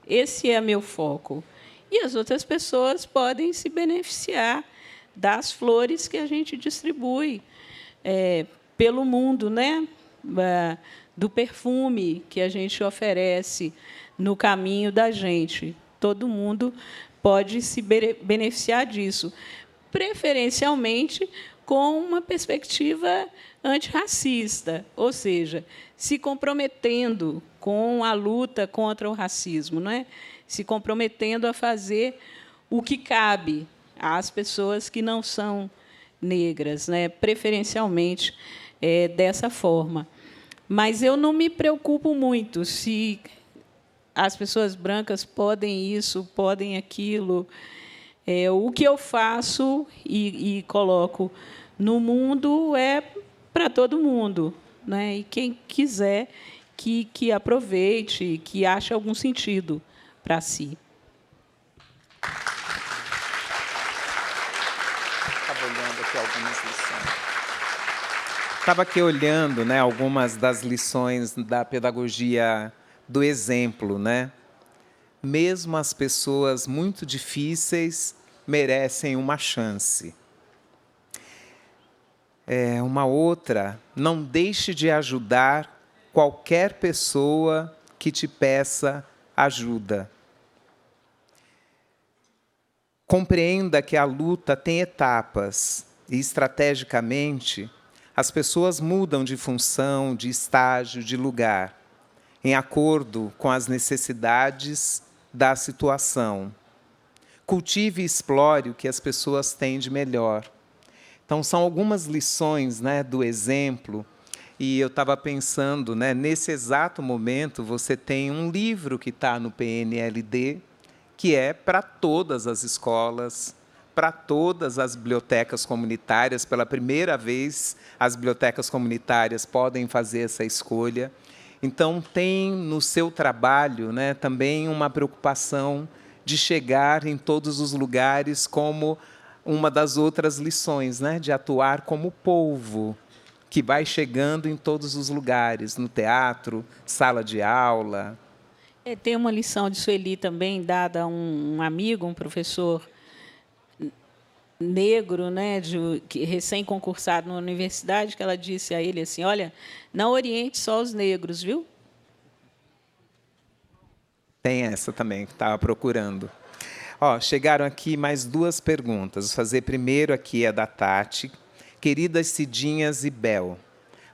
Esse é meu foco. E as outras pessoas podem se beneficiar das flores que a gente distribui pelo mundo, né? Do perfume que a gente oferece no caminho da gente. Todo mundo pode se beneficiar disso, preferencialmente com uma perspectiva antirracista, ou seja, se comprometendo com a luta contra o racismo, não é? Se comprometendo a fazer o que cabe às pessoas que não são negras, né? Preferencialmente dessa forma. Mas eu não me preocupo muito se as pessoas brancas podem isso, podem aquilo. O que eu faço e coloco no mundo é para todo mundo, né? E quem quiser que aproveite, que ache algum sentido para si. Estava olhando aqui algumas lições. Estava aqui olhando, né, algumas das lições da pedagogia do exemplo, né? Mesmo as pessoas muito difíceis merecem uma chance. Uma outra, não deixe de ajudar qualquer pessoa que te peça ajuda. Compreenda que a luta tem etapas e, estrategicamente, as pessoas mudam de função, de estágio, de lugar, em acordo com as necessidades da situação. Cultive e explore o que as pessoas têm de melhor. Então, são algumas lições, né, do exemplo. E eu estava pensando, né, nesse exato momento, você tem um livro que está no PNLD, que é para todas as escolas, para todas as bibliotecas comunitárias. Pela primeira vez, as bibliotecas comunitárias podem fazer essa escolha. Então, tem no seu trabalho, né, também uma preocupação de chegar em todos os lugares, como uma das outras lições, né, de atuar como povo, que vai chegando em todos os lugares, no teatro, sala de aula. Tem uma lição de Sueli também, dada a um amigo, um professor negro, né, recém-concursado na universidade, que ela disse a ele assim: olha, não oriente só os negros, viu? Tem essa também, que estava procurando. Chegaram aqui mais 2 perguntas. Vou fazer primeiro aqui a da Tati. Queridas Cidinhas e Bel,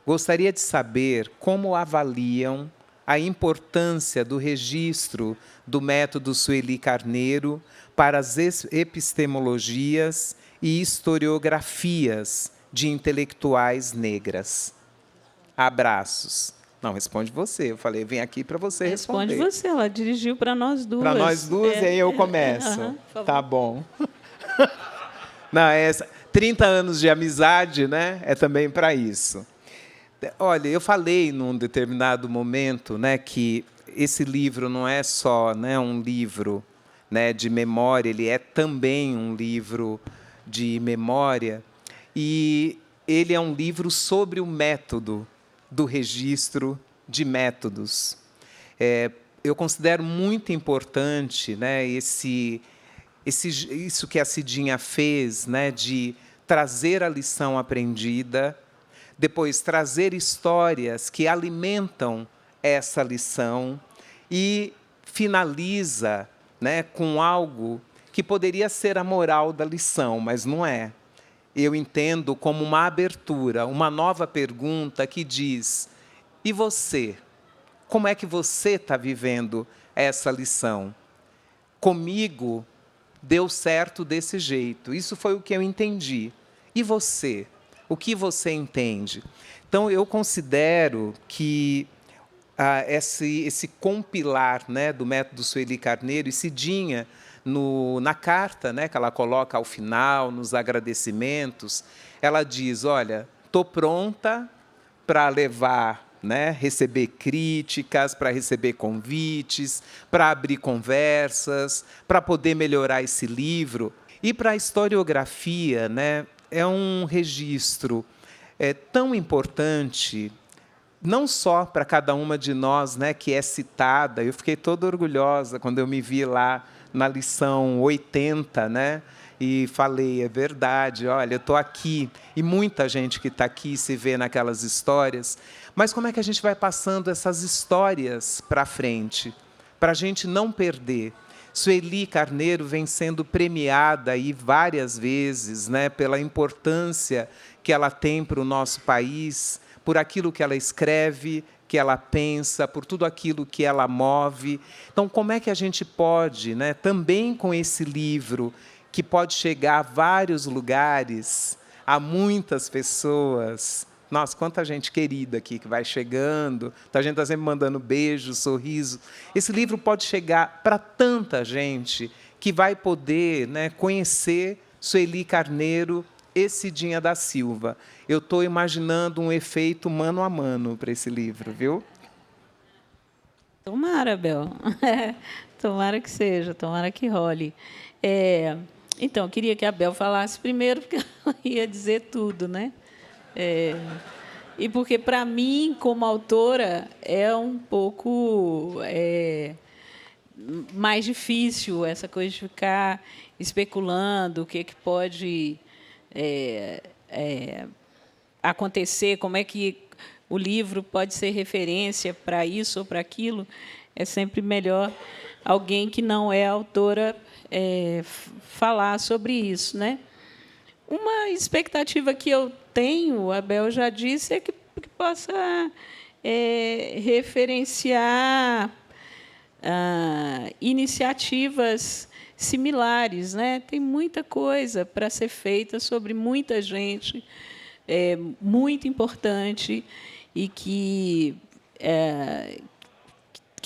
gostaria de saber como avaliam a importância do registro do método Sueli Carneiro para as epistemologias e historiografias de intelectuais negras. Abraços. Não, responde você. Eu falei, vem aqui para você responder. Responde você, ela dirigiu para nós duas. Para nós duas, e aí eu começo. Tá bom. Não, 30 anos de amizade, né, é também para isso. Olha, eu falei num determinado momento, né, que esse livro não é só, né, um livro, né, de memória, ele é também um livro de memória, e ele é um livro sobre o método do registro de métodos. Eu considero muito importante, né, isso que a Cidinha fez, né, de trazer a lição aprendida, depois trazer histórias que alimentam essa lição e finaliza, né, com algo que poderia ser a moral da lição, mas não é. Eu entendo como uma abertura, uma nova pergunta que diz: e você? Como é que você está vivendo essa lição? Comigo deu certo desse jeito. Isso foi o que eu entendi. E você? O que você entende? Então, eu considero que esse compilar, né, do método Sueli Carneiro, e Cidinha, na carta, né, que ela coloca ao final, nos agradecimentos, ela diz: olha, estou pronta para levar, né, receber críticas, para receber convites, para abrir conversas, para poder melhorar esse livro. E para a historiografia, né, é um registro tão importante, não só para cada uma de nós, né, que é citada. Eu fiquei toda orgulhosa quando eu me vi lá na lição 80, né, e falei, é verdade, olha, eu estou aqui, e muita gente que está aqui se vê naquelas histórias, mas como é que a gente vai passando essas histórias para frente, para a gente não perder? Sueli Carneiro vem sendo premiada aí várias vezes, né, pela importância que ela tem para o nosso país, por aquilo que ela escreve, que ela pensa, por tudo aquilo que ela move. Então, como é que a gente pode, né, também com esse livro, que pode chegar a vários lugares, a muitas pessoas. Nossa, quanta gente querida aqui que vai chegando, a gente está sempre mandando beijo, sorriso. Esse livro pode chegar para tanta gente que vai poder, né, conhecer Sueli Carneiro e Cidinha da Silva. Eu estou imaginando um efeito mano a mano para esse livro, viu? Tomara, Bel. Tomara que seja, tomara que role. Então, eu queria que a Bel falasse primeiro, porque ela ia dizer tudo, né? E porque, para mim, como autora, é um pouco mais difícil essa coisa de ficar especulando o que pode acontecer, como é que o livro pode ser referência para isso ou para aquilo, é sempre melhor alguém que não é autora falar sobre isso, né? Uma expectativa que eu tenho, o Abel já disse, é que possa referenciar iniciativas similares, né? Tem muita coisa para ser feita sobre muita gente, muito importante e que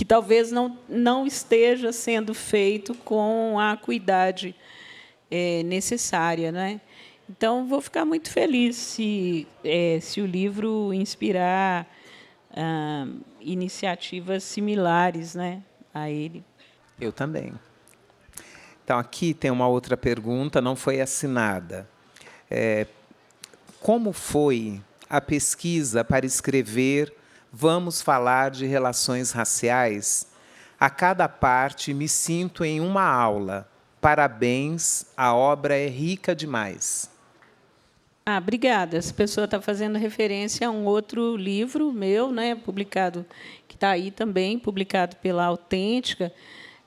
talvez não esteja sendo feito com a acuidade necessária, né? Então, vou ficar muito feliz se o livro inspirar iniciativas similares, né, a ele. Eu também. Então, aqui tem uma outra pergunta, não foi assinada. Como foi a pesquisa para escrever Vamos Falar de Relações Raciais? A cada parte me sinto em uma aula. Parabéns, a obra é rica demais. Obrigada. Essa pessoa está fazendo referência a um outro livro meu, né, publicado, que está aí também, publicado pela Autêntica,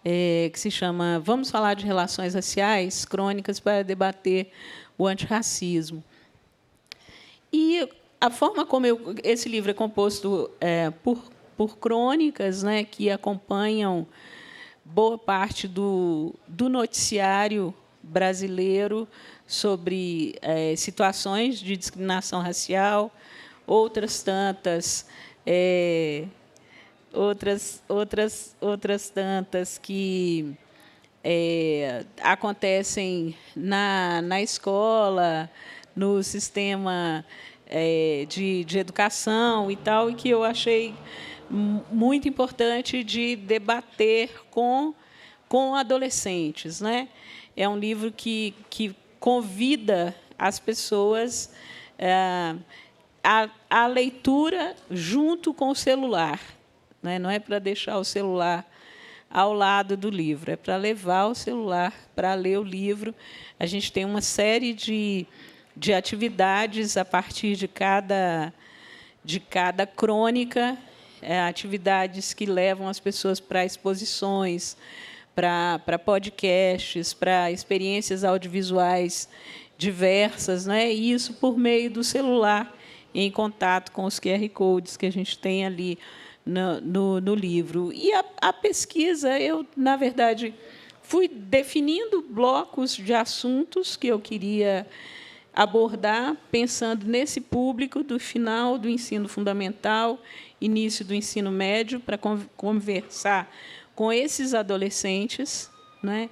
que se chama Vamos Falar de Relações Raciais, Crônicas para Debater o Antirracismo. E a forma como esse livro é composto por crônicas, né, que acompanham boa parte do noticiário brasileiro sobre situações de discriminação racial, outras tantas que acontecem na escola, no sistema de educação e tal, e que eu achei muito importante de debater com adolescentes, né? É um livro que convida as pessoas à leitura junto com o celular, né? Não é para deixar o celular ao lado do livro, é para levar o celular para ler o livro. A gente tem uma série de atividades a partir de cada crônica, atividades que levam as pessoas para exposições, para podcasts, para experiências audiovisuais diversas, né? E isso por meio do celular, em contato com os QR Codes que a gente tem ali no livro. E a pesquisa, eu, na verdade, fui definindo blocos de assuntos que eu queria abordar, pensando nesse público do final do ensino fundamental, início do ensino médio, para conversar com esses adolescentes, né?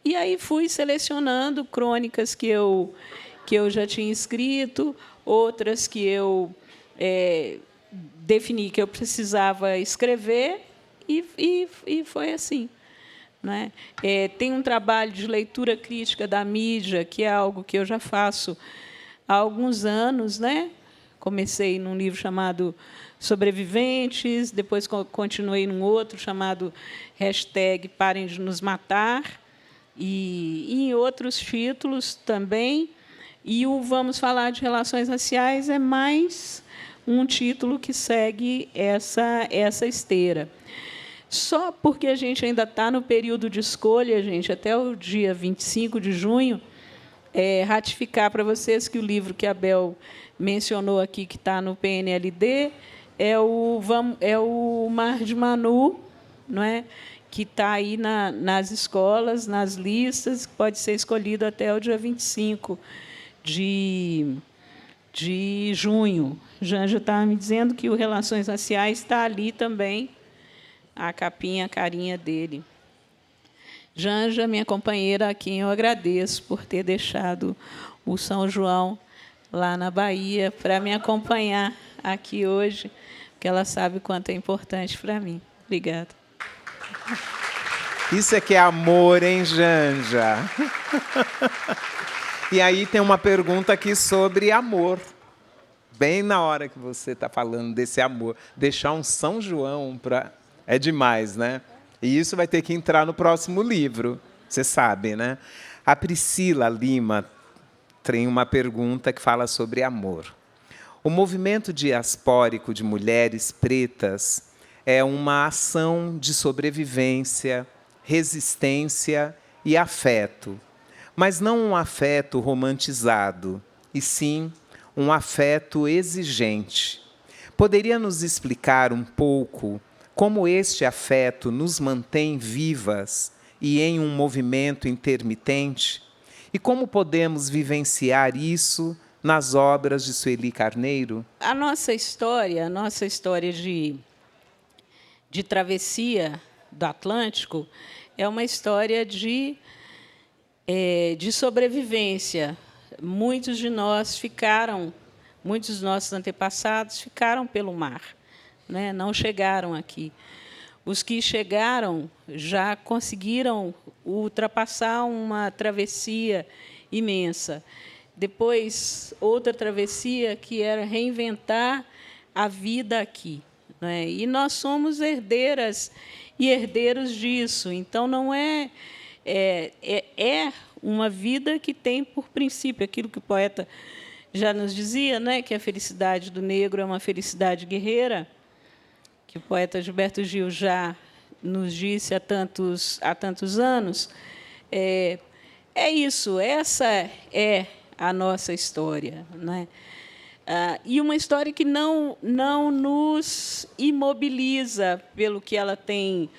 E aí fui selecionando crônicas que eu já tinha escrito, outras que eu defini que eu precisava escrever, e foi assim, né? Tem um trabalho de leitura crítica da mídia, que é algo que eu já faço há alguns anos, né? Comecei num livro chamado Sobreviventes, depois continuei num outro chamado #Parem de Nos Matar, e em outros títulos também. E o Vamos Falar de Relações Raciais é mais um título que segue essa esteira. Só porque a gente ainda está no período de escolha, gente, até o dia 25 de junho, ratificar para vocês que o livro que a Bel mencionou aqui, que está no PNLD, é o Mar de Manu, não é? Que está aí nas escolas, nas listas, que pode ser escolhido até o dia 25 de junho. Janja estava me dizendo que o Relações Raciais está ali também, a capinha, a carinha dele. Janja, minha companheira, a quem eu agradeço por ter deixado o São João lá na Bahia para me acompanhar aqui hoje, porque ela sabe o quanto é importante para mim. Obrigada. Isso é que é amor, hein, Janja? E aí tem uma pergunta aqui sobre amor. Bem na hora que você está falando desse amor. Deixar um São João para... É demais, né? E isso vai ter que entrar no próximo livro, você sabe, né? A Priscila Lima tem uma pergunta que fala sobre amor. O movimento diaspórico de mulheres pretas é uma ação de sobrevivência, resistência e afeto, mas não um afeto romantizado, e sim um afeto exigente. Poderia nos explicar um pouco como este afeto nos mantém vivas e em um movimento intermitente? E como podemos vivenciar isso nas obras de Sueli Carneiro? A nossa história de travessia do Atlântico é uma história de sobrevivência. Muitos dos nossos antepassados ficaram pelo mar, né? Não chegaram aqui. Os que chegaram já conseguiram ultrapassar uma travessia imensa. Depois, outra travessia que era reinventar a vida aqui, né? E nós somos herdeiras e herdeiros disso. Então, não é uma vida que tem por princípio aquilo que o poeta já nos dizia, né, que a felicidade do negro é uma felicidade guerreira, que o poeta Gilberto Gil já nos disse há tantos anos. É isso, essa é a nossa história, né? E uma história que não nos imobiliza pelo que ela tem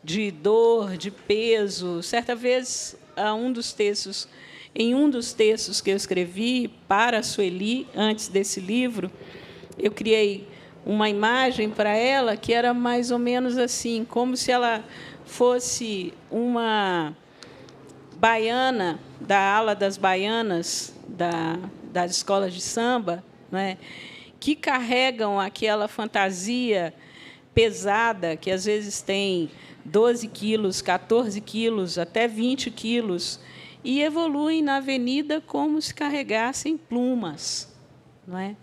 de dor, de peso. Certa vez, em um dos textos que eu escrevi para a Sueli, antes desse livro, eu criei uma imagem para ela que era mais ou menos assim, como se ela fosse uma baiana da ala das baianas das escolas de samba, né, que carregam aquela fantasia pesada, que às vezes tem 12 quilos, 14 quilos, até 20 quilos, e evoluem na avenida como se carregassem plumas, não é?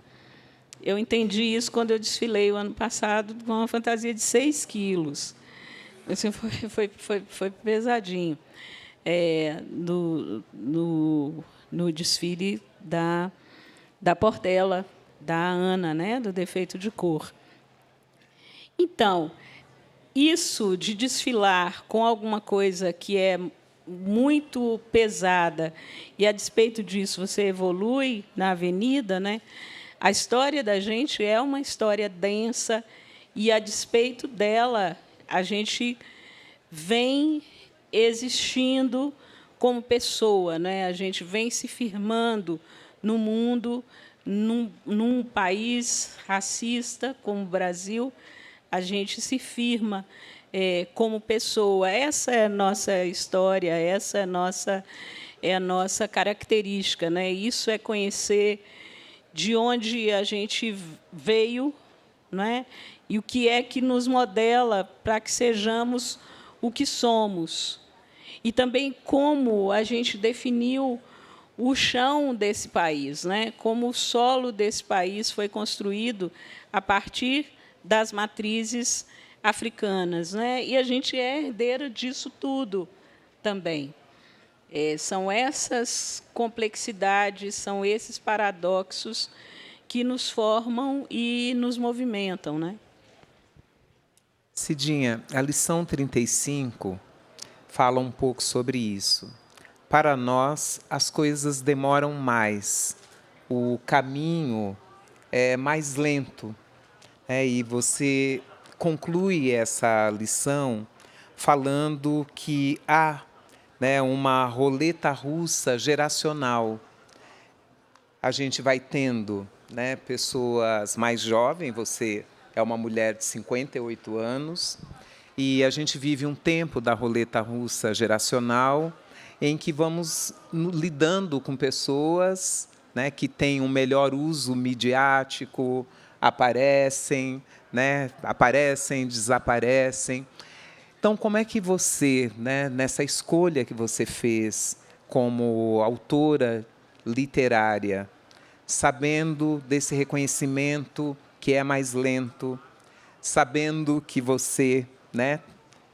Eu entendi isso quando eu desfilei o ano passado com uma fantasia de 6 quilos. Assim, foi pesadinho. No desfile da Portela, da Ana, né, do Defeito de Cor. Então, isso de desfilar com alguma coisa que é muito pesada e, a despeito disso, você evolui na avenida, né? A história da gente é uma história densa e, a despeito dela, a gente vem existindo como pessoa, né? A gente vem se firmando no mundo, num país racista como o Brasil, a gente se firma como pessoa. Essa é a nossa história, essa é a nossa característica, né? Isso é conhecer de onde a gente veio, né? E o que é que nos modela para que sejamos o que somos. E também como a gente definiu o chão desse país, né? Como o solo desse país foi construído a partir das matrizes africanas, né? E a gente é herdeira disso tudo também. São essas complexidades, são esses paradoxos que nos formam e nos movimentam, né? Cidinha, a lição 35 fala um pouco sobre isso. Para nós, as coisas demoram mais, o caminho é mais lento. E você conclui essa lição falando que há, né, uma roleta russa geracional. A gente vai tendo, né, pessoas mais jovens, você é uma mulher de 58 anos, e a gente vive um tempo da roleta russa geracional em que vamos lidando com pessoas, né, que têm um melhor uso midiático, aparecem, né, desaparecem. Então, como é que você, né, nessa escolha que você fez como autora literária, sabendo desse reconhecimento que é mais lento, sabendo que você, né,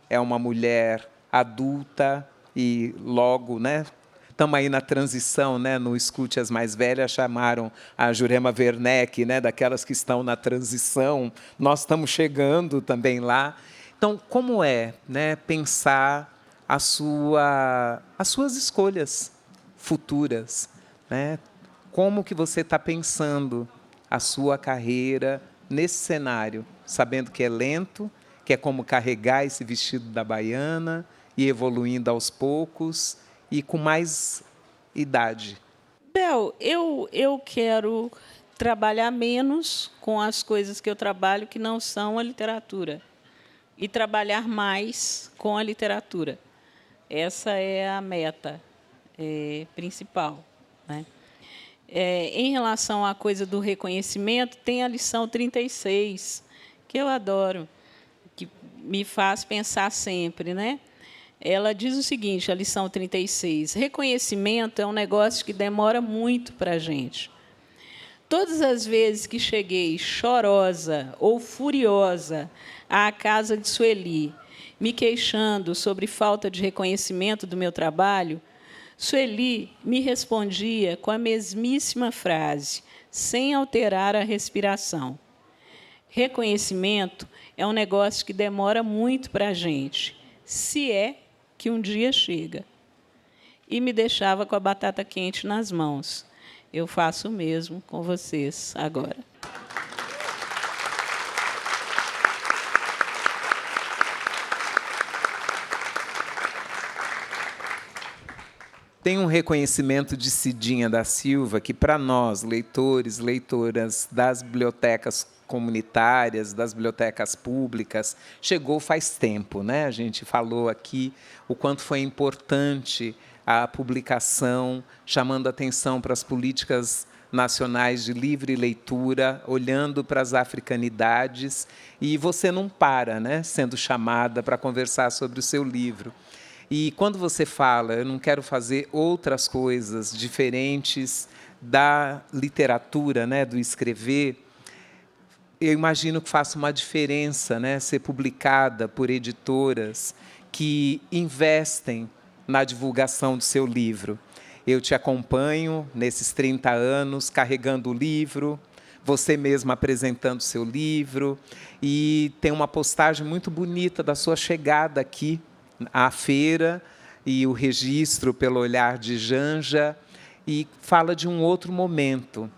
é uma mulher adulta e logo, né, estamos aí na transição, né? No Escute as Mais Velhas, chamaram a Jurema Werneck, né? Daquelas que estão na transição. Nós estamos chegando também lá. Então, como é, né, pensar as suas escolhas futuras, né? Como que você está pensando a sua carreira nesse cenário, sabendo que é lento, que é como carregar esse vestido da baiana e evoluindo aos poucos e com mais idade? Bel, eu quero trabalhar menos com as coisas que eu trabalho que não são a literatura e trabalhar mais com a literatura. Essa é a meta principal, né? Em relação à coisa do reconhecimento, tem a lição 36, que eu adoro, que me faz pensar sempre, né? Ela diz o seguinte, a lição 36, reconhecimento é um negócio que demora muito para a gente. Todas as vezes que cheguei chorosa ou furiosa à casa de Sueli, me queixando sobre falta de reconhecimento do meu trabalho, Sueli me respondia com a mesmíssima frase, sem alterar a respiração. Reconhecimento é um negócio que demora muito para a gente, se é que um dia chega. E me deixava com a batata quente nas mãos. Eu faço o mesmo com vocês agora. Tem um reconhecimento de Cidinha da Silva que, para nós, leitores, leitoras das bibliotecas comunitárias, das bibliotecas públicas, chegou faz tempo, né? A gente falou aqui o quanto foi importante a publicação, chamando atenção para as políticas nacionais de livre leitura, olhando para as africanidades, e você não para, né? Sendo chamada para conversar sobre o seu livro. E quando você fala, eu não quero fazer outras coisas diferentes da literatura, né, do escrever, eu imagino que faça uma diferença, né, ser publicada por editoras que investem na divulgação do seu livro. Eu te acompanho nesses 30 anos, carregando o livro, você mesma apresentando o seu livro, e tem uma postagem muito bonita da sua chegada aqui à feira e o registro pelo olhar de Janja, e fala de um outro momento.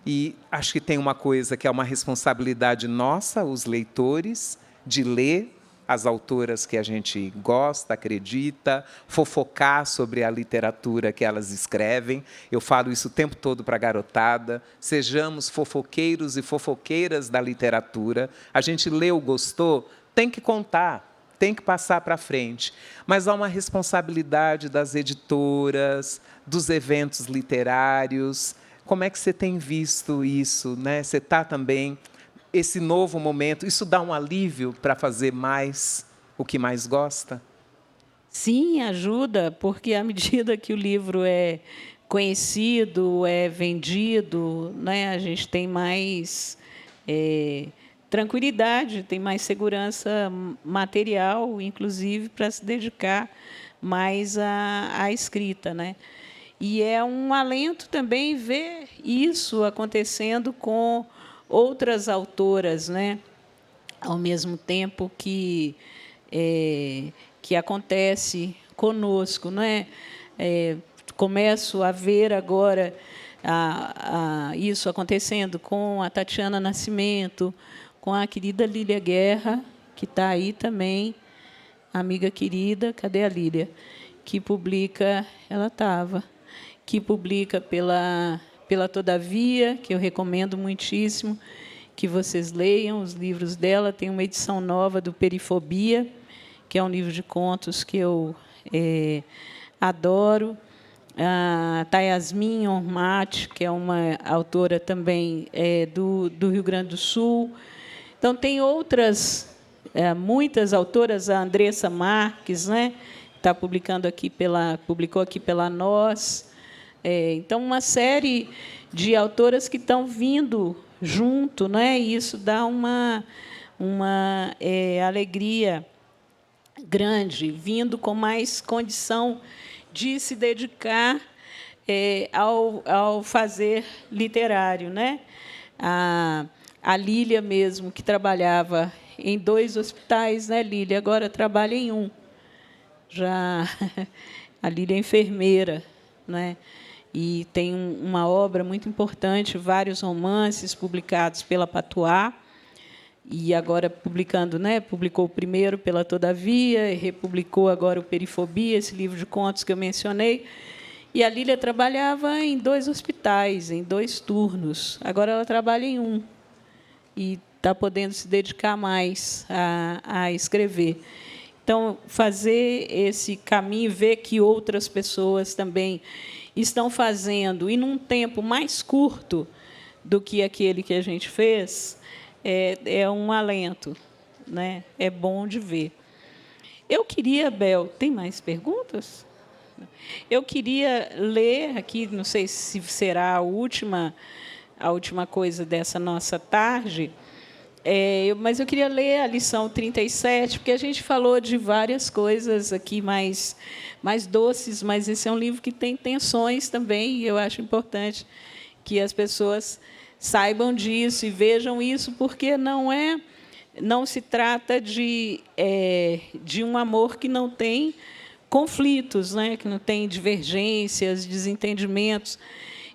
E acho que tem uma coisa que é uma responsabilidade nossa, os leitores, de ler as autoras que a gente gosta, acredita, fofocar sobre a literatura que elas escrevem. Eu falo isso o tempo todo para a garotada. Sejamos fofoqueiros e fofoqueiras da literatura. A gente leu, gostou, tem que contar, tem que passar para frente. Mas há uma responsabilidade das editoras, dos eventos literários. Como é que você tem visto isso, né? Você está também, esse novo momento, isso dá um alívio para fazer mais o que mais gosta? Sim, ajuda, porque à medida que o livro é conhecido, é vendido, né, a gente tem mais tranquilidade, tem mais segurança material, inclusive, para se dedicar mais à escrita, né? E é um alento também ver isso acontecendo com outras autoras, né? Ao mesmo tempo que acontece conosco, né? Começo a ver agora isso acontecendo com a Tatiana Nascimento, com a querida Lília Guerra, que está aí também, amiga querida, cadê a Lília? Que publica, ela estava, que publica pela Todavia, que eu recomendo muitíssimo que vocês leiam os livros dela. Tem uma edição nova do Perifobia, que é um livro de contos que eu adoro. A Tayasmin Ormat, que é uma autora também do Rio Grande do Sul. Então, tem outras, muitas autoras, a Andressa Marques, né? Publicou aqui pela Nós. Então, uma série de autoras que estão vindo junto, né? E isso dá uma alegria grande, vindo com mais condição de se dedicar ao fazer literário, né? A Lília mesmo, que trabalhava em 2 hospitais, né, Lília? Agora trabalha em um. Já a Lília é enfermeira, né? E tem uma obra muito importante, vários romances publicados pela Patuá, e agora publicando, né? Publicou o primeiro pela Todavia, e republicou agora o Perifobia, esse livro de contos que eu mencionei. E a Lília trabalhava em 2 hospitais, em 2 turnos. Agora ela trabalha em um e está podendo se dedicar mais a escrever. Então, fazer esse caminho, ver que outras pessoas também estão fazendo, e num tempo mais curto do que aquele que a gente fez, é um alento, né? É bom de ver. Eu queria, Bel, tem mais perguntas? Eu queria ler aqui, não sei se será a última coisa dessa nossa tarde, mas eu queria ler a lição 37, porque a gente falou de várias coisas aqui mais doces, mas esse é um livro que tem tensões também, e eu acho importante que as pessoas saibam disso e vejam isso, porque não se trata de um amor que não tem conflitos, né? Que não tem divergências, desentendimentos.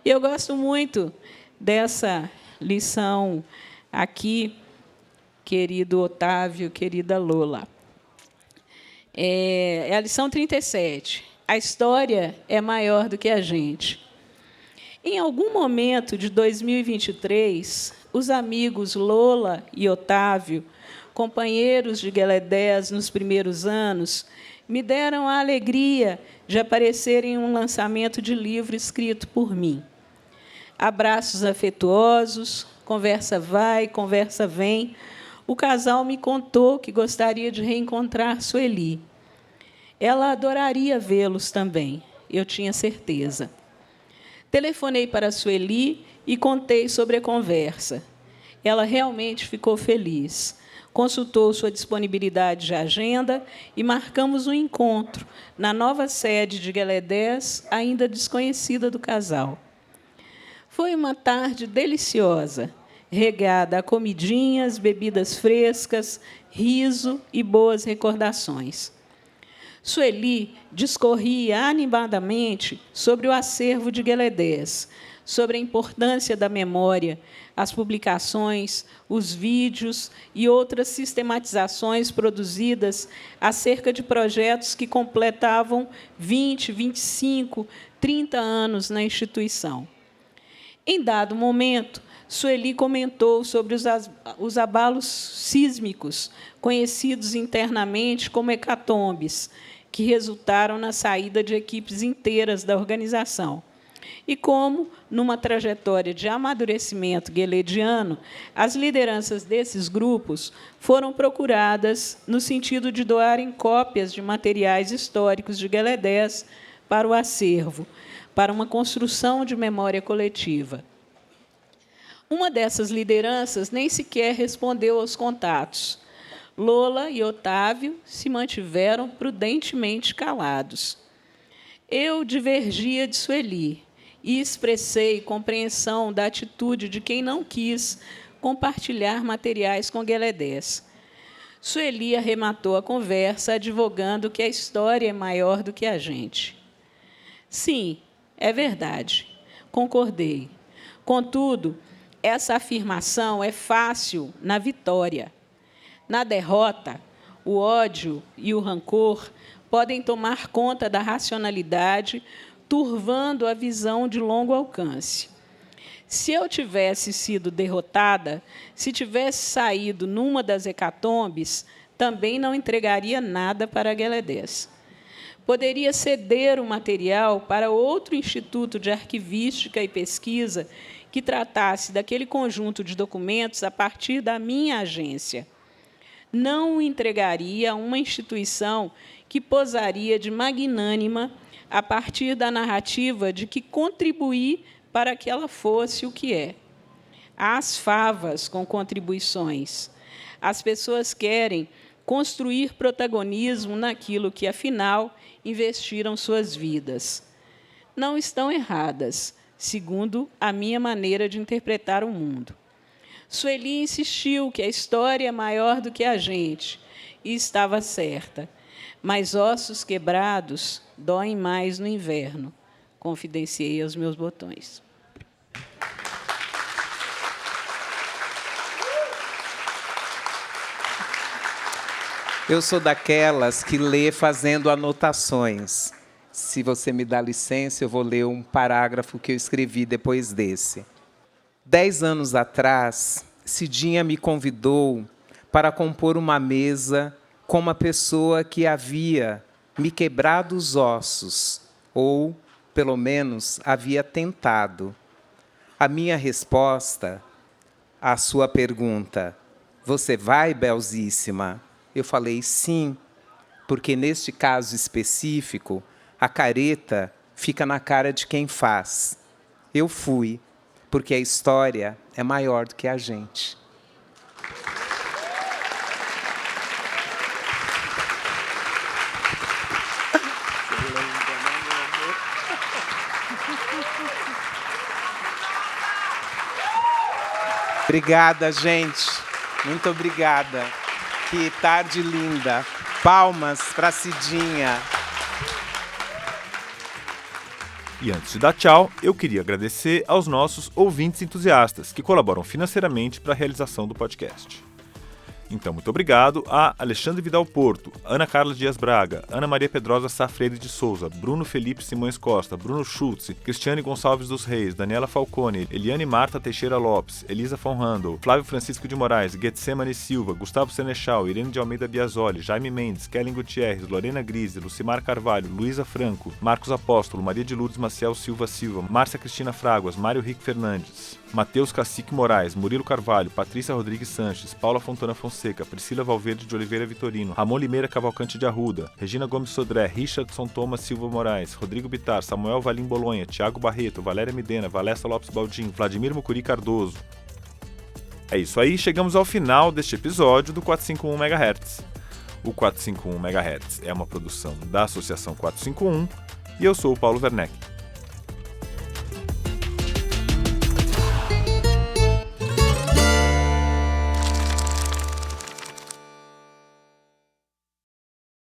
E eu gosto muito dessa lição aqui, querido Otávio, querida Lola. É a lição 37. A história é maior do que a gente. Em algum momento de 2023, os amigos Lola e Otávio, companheiros de Gueledés nos primeiros anos, me deram a alegria de aparecer em um lançamento de livro escrito por mim. Abraços afetuosos, conversa vai, conversa vem. O casal me contou que gostaria de reencontrar Sueli. Ela adoraria vê-los também, eu tinha certeza. Telefonei para Sueli e contei sobre a conversa. Ela realmente ficou feliz. Consultou sua disponibilidade de agenda e marcamos um encontro na nova sede de Gueledés, ainda desconhecida do casal. Foi uma tarde deliciosa, regada a comidinhas, bebidas frescas, riso e boas recordações. Sueli discorria animadamente sobre o acervo de Gueledés, sobre a importância da memória, as publicações, os vídeos e outras sistematizações produzidas acerca de projetos que completavam 20, 25, 30 anos na instituição. Em dado momento, Sueli comentou sobre os abalos sísmicos, conhecidos internamente como hecatombes, que resultaram na saída de equipes inteiras da organização. E como, numa trajetória de amadurecimento guelediano, as lideranças desses grupos foram procuradas no sentido de doarem cópias de materiais históricos de Gueledés para o acervo, para uma construção de memória coletiva. Uma dessas lideranças nem sequer respondeu aos contatos. Lola e Otávio se mantiveram prudentemente calados. Eu divergia de Sueli e expressei compreensão da atitude de quem não quis compartilhar materiais com Gueledés. Sueli arrematou a conversa, advogando que a história é maior do que a gente. Sim, é verdade, concordei. Contudo, essa afirmação é fácil na vitória. Na derrota, o ódio e o rancor podem tomar conta da racionalidade, turvando a visão de longo alcance. Se eu tivesse sido derrotada, se tivesse saído numa das hecatombes, também não entregaria nada para Gueledés. Poderia ceder o material para outro instituto de arquivística e pesquisa que tratasse daquele conjunto de documentos a partir da minha agência. Não o entregaria a uma instituição que posaria de magnânima a partir da narrativa de que contribuí para que ela fosse o que é. Há as favas com contribuições. As pessoas querem construir protagonismo naquilo que, afinal, investiram suas vidas. Não estão erradas, segundo a minha maneira de interpretar o mundo. Sueli insistiu que a história é maior do que a gente, e estava certa. Mas ossos quebrados doem mais no inverno, confidenciei aos meus botões. Eu sou daquelas que lê fazendo anotações. Se você me dá licença, eu vou ler um parágrafo que eu escrevi depois desse. 10 anos atrás, Cidinha me convidou para compor uma mesa com uma pessoa que havia me quebrado os ossos, ou, pelo menos, havia tentado. A minha resposta à sua pergunta, você vai, Belzíssima? Eu falei sim, porque neste caso específico, a careta fica na cara de quem faz. Eu fui, porque a história é maior do que a gente. Obrigada, gente. Muito obrigada. Que tarde linda. Palmas para Cidinha. E antes de dar tchau, eu queria agradecer aos nossos ouvintes entusiastas que colaboram financeiramente para a realização do podcast. Então, muito obrigado a Alexandre Vidal Porto, Ana Carla Dias Braga, Ana Maria Pedrosa Sá Freire de Souza, Bruno Felipe Simões Costa, Bruno Schultz, Cristiane Gonçalves dos Reis, Daniela Falcone, Eliane Marta Teixeira Lopes, Elisa von Handel, Flávio Francisco de Moraes, Getsemane Silva, Gustavo Senechal, Irene de Almeida Biasoli, Jaime Mendes, Kellen Gutierrez, Lorena Grise, Lucimar Carvalho, Luísa Franco, Marcos Apóstolo, Maria de Lourdes Maciel Silva Silva, Márcia Cristina Fraguas, Mário Rick Fernandes, Matheus Cacique Moraes, Murilo Carvalho, Patrícia Rodrigues Sanches, Paula Fontana Fonseca, Priscila Valverde de Oliveira Vitorino, Ramon Limeira Cavalcante de Arruda, Regina Gomes Sodré, Richardson Thomas Silva Moraes, Rodrigo Bittar, Samuel Valim Bolonha, Tiago Barreto, Valéria Midena, Valessa Lopes Baldin, Vladimir Mucuri Cardoso. É isso aí, chegamos ao final deste episódio do 451 MHz. O 451 MHz é uma produção da Associação 451 e eu sou o Paulo Werneck.